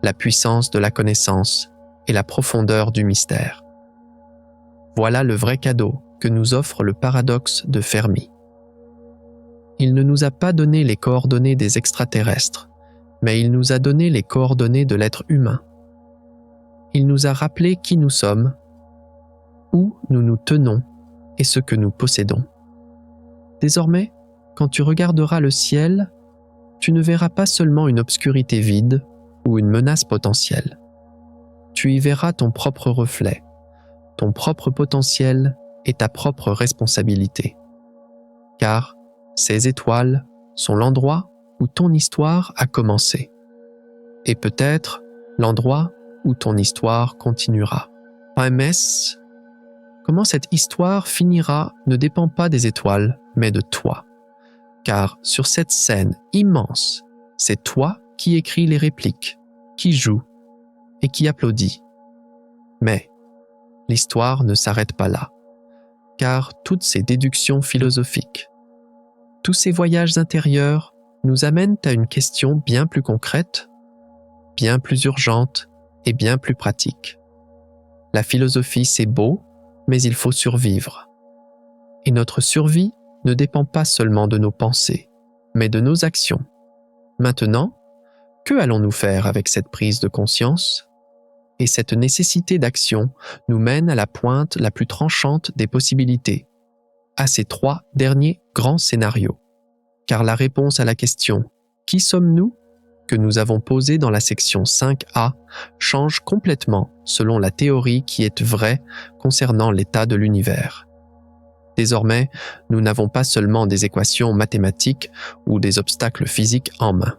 la puissance de la connaissance et la profondeur du mystère. Voilà le vrai cadeau que nous offre le paradoxe de Fermi. Il ne nous a pas donné les coordonnées des extraterrestres, mais il nous a donné les coordonnées de l'être humain. Il nous a rappelé qui nous sommes, où nous nous tenons et ce que nous possédons. Désormais, quand tu regarderas le ciel, tu ne verras pas seulement une obscurité vide ou une menace potentielle. Tu y verras ton propre reflet, ton propre potentiel et ta propre responsabilité. Car ces étoiles sont l'endroit où ton histoire a commencé. Et peut-être l'endroit où ton histoire continuera. MS, comment cette histoire finira ne dépend pas des étoiles, mais de toi. Car sur cette scène immense, c'est toi qui écris les répliques, qui joue et qui applaudit. Mais l'histoire ne s'arrête pas là, car toutes ces déductions philosophiques, tous ces voyages intérieurs nous amènent à une question bien plus concrète, bien plus urgente et bien plus pratique. La philosophie, c'est beau, mais il faut survivre. Et notre survie ne dépend pas seulement de nos pensées, mais de nos actions. Maintenant, que allons-nous faire avec cette prise de conscience ? Et cette nécessité d'action nous mène à la pointe la plus tranchante des possibilités, à ces 3 derniers grands scénarios. Car la réponse à la question « Qui sommes-nous ?» que nous avons posée dans la section 5A change complètement selon la théorie qui est vraie concernant l'état de l'univers. Désormais, nous n'avons pas seulement des équations mathématiques ou des obstacles physiques en main.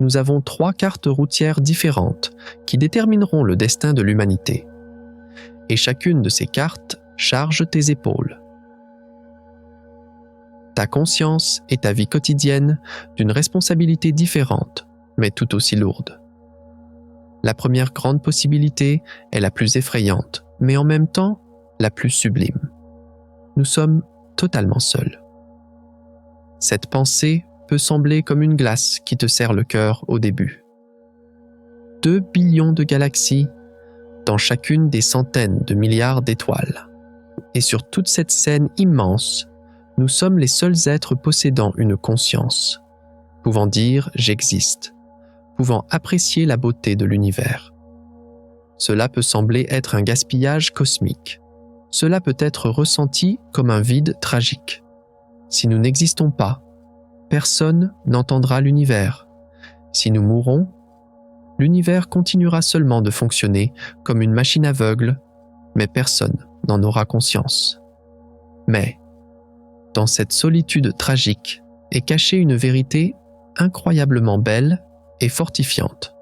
Nous avons 3 cartes routières différentes qui détermineront le destin de l'humanité. Et chacune de ces cartes charge tes épaules. Ta conscience et ta vie quotidienne d'une responsabilité différente, mais tout aussi lourde. La première grande possibilité est la plus effrayante, mais en même temps la plus sublime. Nous sommes totalement seuls. Cette pensée peut sembler comme une glace qui te serre le cœur au début. 2 billions de galaxies dans chacune des centaines de milliards d'étoiles. Et sur toute cette scène immense, nous sommes les seuls êtres possédant une conscience, pouvant dire « j'existe », pouvant apprécier la beauté de l'univers. Cela peut sembler être un gaspillage cosmique. Cela peut être ressenti comme un vide tragique. Si nous n'existons pas, personne n'entendra l'univers. Si nous mourons, l'univers continuera seulement de fonctionner comme une machine aveugle, mais personne n'en aura conscience. Mais, dans cette solitude tragique est cachée une vérité incroyablement belle et fortifiante.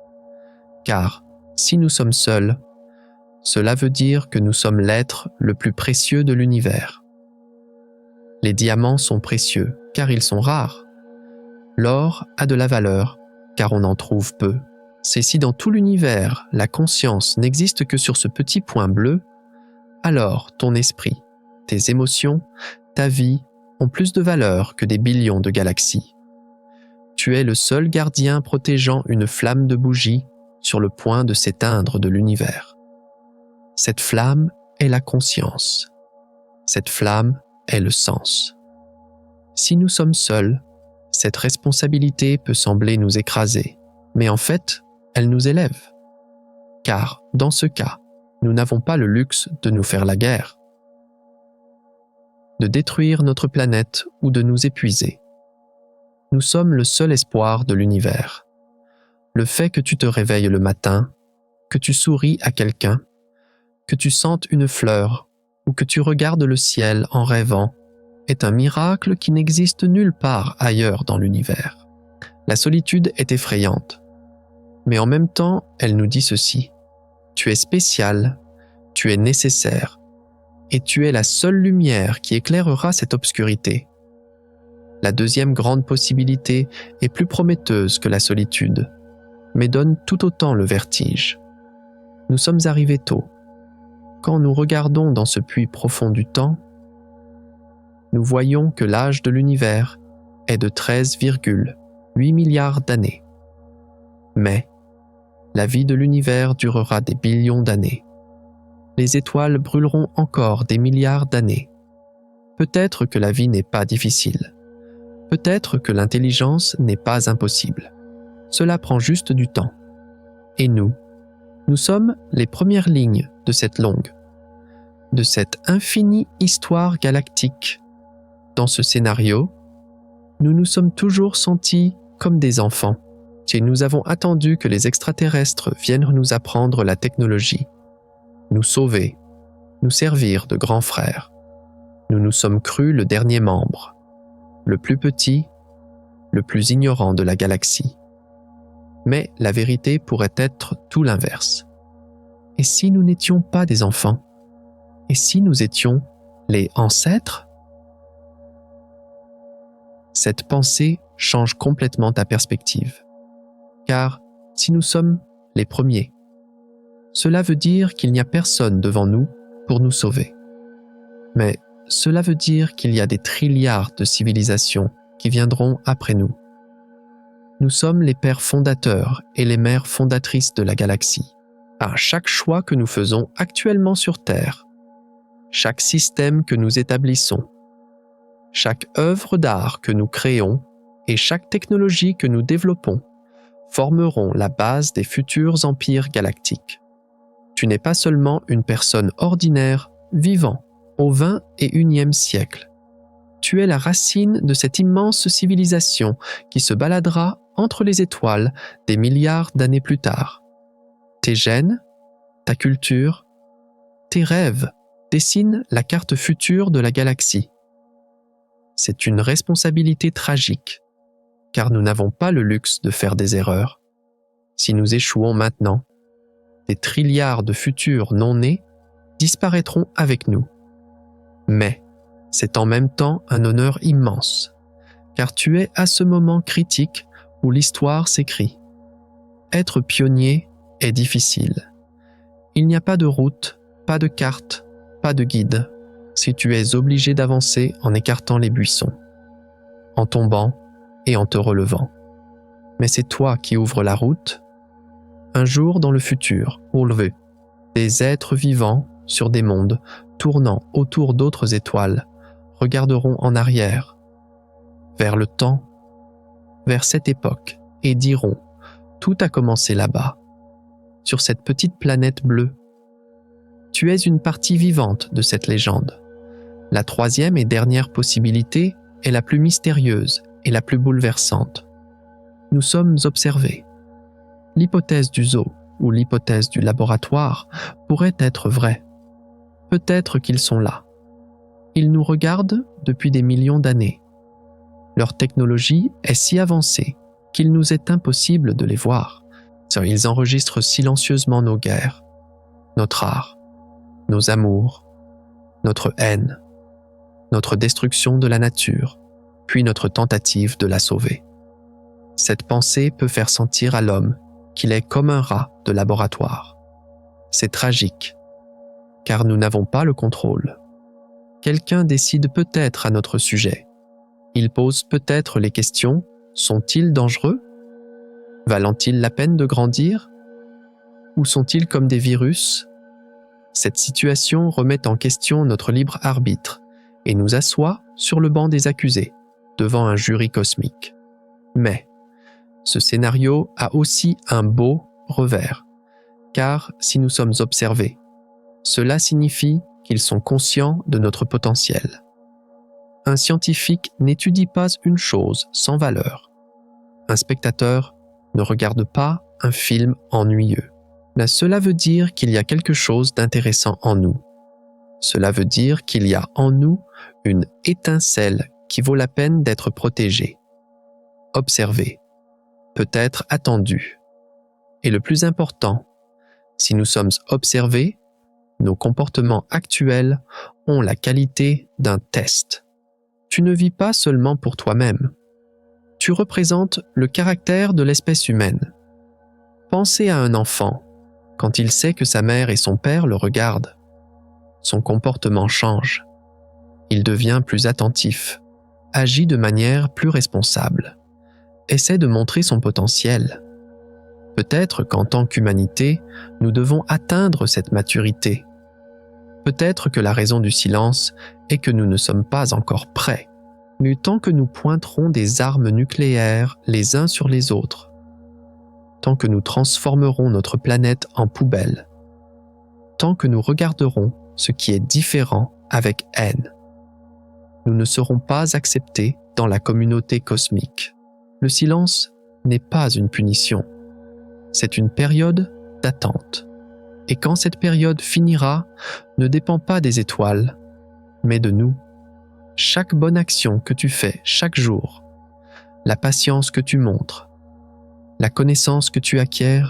Car, si nous sommes seuls, cela veut dire que nous sommes l'être le plus précieux de l'univers. Les diamants sont précieux, car ils sont rares. L'or a de la valeur, car on en trouve peu. C'est si dans tout l'univers, la conscience n'existe que sur ce petit point bleu, alors ton esprit, tes émotions, ta vie ont plus de valeur que des billions de galaxies. Tu es le seul gardien protégeant une flamme de bougie sur le point de s'éteindre de l'univers. Cette flamme est la conscience. Cette flamme est le sens. Si nous sommes seuls, cette responsabilité peut sembler nous écraser, mais en fait, elle nous élève. Car, dans ce cas, nous n'avons pas le luxe de nous faire la guerre, de détruire notre planète ou de nous épuiser. Nous sommes le seul espoir de l'univers. Le fait que tu te réveilles le matin, que tu souris à quelqu'un, que tu sentes une fleur ou que tu regardes le ciel en rêvant est un miracle qui n'existe nulle part ailleurs dans l'univers. La solitude est effrayante, mais en même temps, elle nous dit ceci. Tu es spécial, tu es nécessaire, et tu es la seule lumière qui éclairera cette obscurité. La deuxième grande possibilité est plus prometteuse que la solitude, mais donne tout autant le vertige. Nous sommes arrivés tôt. Quand nous regardons dans ce puits profond du temps, nous voyons que l'âge de l'univers est de 13,8 milliards d'années. Mais la vie de l'univers durera des billions d'années. Les étoiles brûleront encore des milliards d'années. Peut-être que la vie n'est pas difficile. Peut-être que l'intelligence n'est pas impossible. Cela prend juste du temps. Et nous sommes les premières lignes de cette longue, de cette infinie histoire galactique. Dans ce scénario, nous nous sommes toujours sentis comme des enfants, et nous avons attendu que les extraterrestres viennent nous apprendre la technologie, nous sauver, nous servir de grands frères. Nous nous sommes crus le dernier membre, le plus petit, le plus ignorant de la galaxie. Mais la vérité pourrait être tout l'inverse. Et si nous n'étions pas des enfants? Et si nous étions les ancêtres? Cette pensée change complètement ta perspective. Car si nous sommes les premiers, cela veut dire qu'il n'y a personne devant nous pour nous sauver. Mais cela veut dire qu'il y a des trilliards de civilisations qui viendront après nous. Nous sommes les pères fondateurs et les mères fondatrices de la galaxie. À chaque choix que nous faisons actuellement sur Terre, chaque système que nous établissons, chaque œuvre d'art que nous créons et chaque technologie que nous développons formeront la base des futurs empires galactiques. Tu n'es pas seulement une personne ordinaire vivant au XXIe siècle. Tu es la racine de cette immense civilisation qui se baladera entre les étoiles des milliards d'années plus tard. Tes gènes, ta culture, tes rêves dessine la carte future de la galaxie. C'est une responsabilité tragique, car nous n'avons pas le luxe de faire des erreurs. Si nous échouons maintenant, des trilliards de futurs non-nés disparaîtront avec nous. Mais c'est en même temps un honneur immense, car tu es à ce moment critique où l'histoire s'écrit. Être pionnier est difficile. Il n'y a pas de route, pas de carte, pas de guide, si tu es obligé d'avancer en écartant les buissons, en tombant et en te relevant. Mais c'est toi qui ouvres la route. Un jour dans le futur, Ulve, des êtres vivants sur des mondes tournant autour d'autres étoiles regarderont en arrière, vers le temps, vers cette époque, et diront « Tout a commencé là-bas, sur cette petite planète bleue. » Tu es une partie vivante de cette légende. La troisième et dernière possibilité est la plus mystérieuse et la plus bouleversante. Nous sommes observés. L'hypothèse du zoo ou l'hypothèse du laboratoire pourrait être vraie. Peut-être qu'ils sont là. Ils nous regardent depuis des millions d'années. Leur technologie est si avancée qu'il nous est impossible de les voir. Ils enregistrent silencieusement nos guerres, notre art, nos amours, notre haine, notre destruction de la nature, puis notre tentative de la sauver. Cette pensée peut faire sentir à l'homme qu'il est comme un rat de laboratoire. C'est tragique, car nous n'avons pas le contrôle. Quelqu'un décide peut-être à notre sujet. Il pose peut-être les questions « Sont-ils dangereux ? Valent-ils la peine de grandir ? Ou sont-ils comme des virus ?» Cette situation remet en question notre libre arbitre et nous assoit sur le banc des accusés, devant un jury cosmique. Mais ce scénario a aussi un beau revers, car si nous sommes observés, cela signifie qu'ils sont conscients de notre potentiel. Un scientifique n'étudie pas une chose sans valeur. Un spectateur ne regarde pas un film ennuyeux. Mais cela veut dire qu'il y a quelque chose d'intéressant en nous. Cela veut dire qu'il y a en nous une étincelle qui vaut la peine d'être protégée, observée, peut-être attendue. Et le plus important, si nous sommes observés, nos comportements actuels ont la qualité d'un test. Tu ne vis pas seulement pour toi-même. Tu représentes le caractère de l'espèce humaine. Pensez à un enfant quand il sait que sa mère et son père le regardent. Son comportement change. Il devient plus attentif, agit de manière plus responsable, essaie de montrer son potentiel. Peut-être qu'en tant qu'humanité, nous devons atteindre cette maturité. Peut-être que la raison du silence est que nous ne sommes pas encore prêts, mais tant que nous pointerons des armes nucléaires les uns sur les autres, tant que nous transformerons notre planète en poubelle, tant que nous regarderons ce qui est différent avec haine, nous ne serons pas acceptés dans la communauté cosmique. Le silence n'est pas une punition, c'est une période d'attente. Et quand cette période finira, ne dépend pas des étoiles, mais de nous. Chaque bonne action que tu fais chaque jour, la patience que tu montres, la connaissance que tu acquiers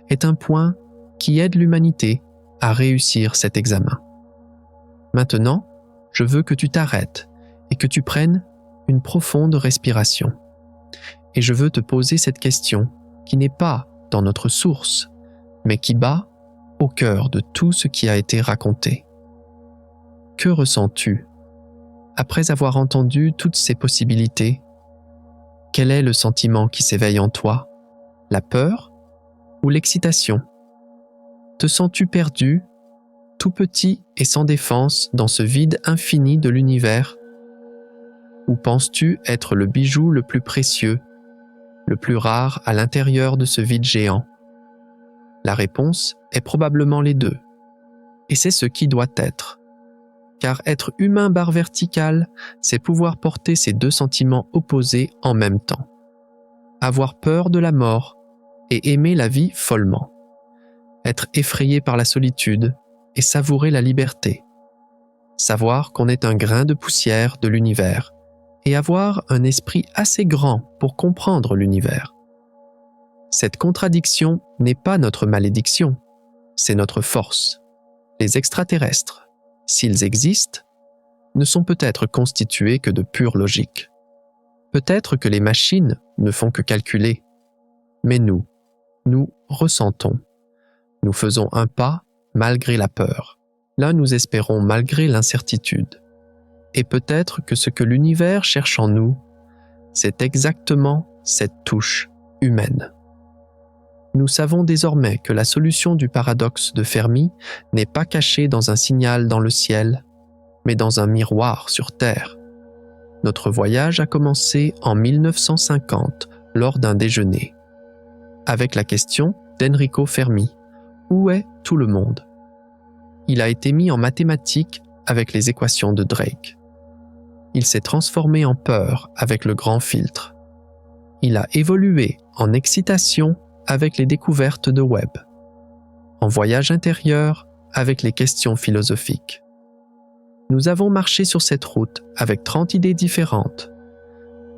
est un point qui aide l'humanité à réussir cet examen. Maintenant, je veux que tu t'arrêtes et que tu prennes une profonde respiration. Et je veux te poser cette question qui n'est pas dans notre source, mais qui bat au cœur de tout ce qui a été raconté. Que ressens-tu après avoir entendu toutes ces possibilités? Quel est le sentiment qui s'éveille en toi? La peur ou l'excitation? Te sens-tu perdu, tout petit et sans défense dans ce vide infini de l'univers? Ou penses-tu être le bijou le plus précieux, le plus rare à l'intérieur de ce vide géant? La réponse est probablement les deux, et c'est ce qui doit être. Car être humain barre verticale, c'est pouvoir porter ces deux sentiments opposés en même temps. Avoir peur de la mort et aimer la vie follement. Être effrayé par la solitude et savourer la liberté. savoir qu'on est un grain de poussière de l'univers et avoir un esprit assez grand pour comprendre l'univers. Cette contradiction n'est pas notre malédiction, c'est notre force. Les extraterrestres, s'ils existent, ne sont peut-être constitués que de pure logique. Peut-être que les machines ne font que calculer, mais nous ressentons. Nous faisons un pas malgré la peur. Là, nous espérons malgré l'incertitude. Et peut-être que ce que l'univers cherche en nous, c'est exactement cette touche humaine. Nous savons désormais que la solution du paradoxe de Fermi n'est pas cachée dans un signal dans le ciel, mais dans un miroir sur Terre. Notre voyage a commencé en 1950 lors d'un déjeuner, avec la question d'Enrico Fermi: où est tout le monde? Il a été mis en mathématiques avec les équations de Drake. Il s'est transformé en peur avec le grand filtre. Il a évolué en excitation avec les découvertes de Webb, en voyage intérieur avec les questions philosophiques. Nous avons marché sur cette route avec 30 idées différentes,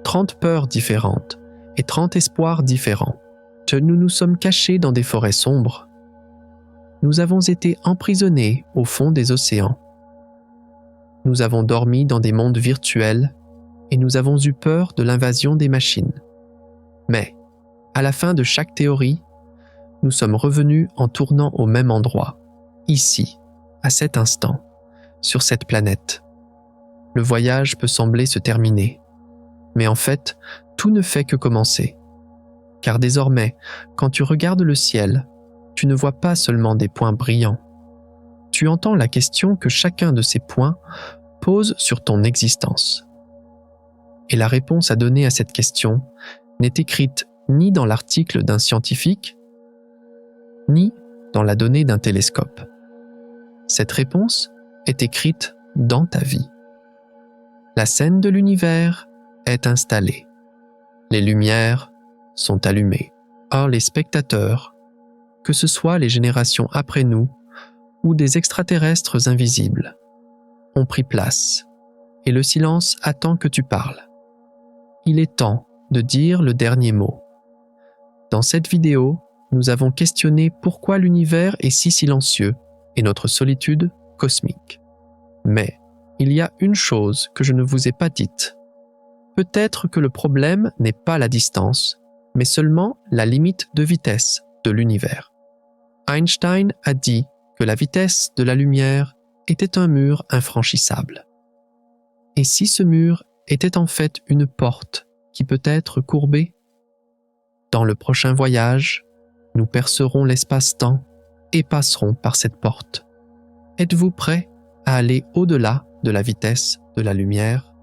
30 peurs différentes et 30 espoirs différents. Nous nous sommes cachés dans des forêts sombres. Nous avons été emprisonnés au fond des océans. Nous avons dormi dans des mondes virtuels et nous avons eu peur de l'invasion des machines. Mais, à la fin de chaque théorie, nous sommes revenus en tournant au même endroit, ici, à cet instant, sur cette planète. Le voyage peut sembler se terminer, mais en fait, tout ne fait que commencer. Car désormais, quand tu regardes le ciel, tu ne vois pas seulement des points brillants. Tu entends la question que chacun de ces points pose sur ton existence. Et la réponse à donner à cette question n'est écrite ni dans l'article d'un scientifique, ni dans la donnée d'un télescope. Cette réponse est écrite dans ta vie. La scène de l'univers est installée. Les lumières sont allumées. Or, les spectateurs, que ce soit les générations après nous ou des extraterrestres invisibles, ont pris place et le silence attend que tu parles. Il est temps de dire le dernier mot. Dans cette vidéo, nous avons questionné pourquoi l'univers est si silencieux et notre solitude cosmique. Mais il y a une chose que je ne vous ai pas dite. Peut-être que le problème n'est pas la distance, mais seulement la limite de vitesse de l'univers. Einstein a dit que la vitesse de la lumière était un mur infranchissable. Et si ce mur était en fait une porte qui peut être courbée? Dans le prochain voyage, nous percerons l'espace-temps et passerons par cette porte. Êtes-vous prêt à aller au-delà de la vitesse de la lumière?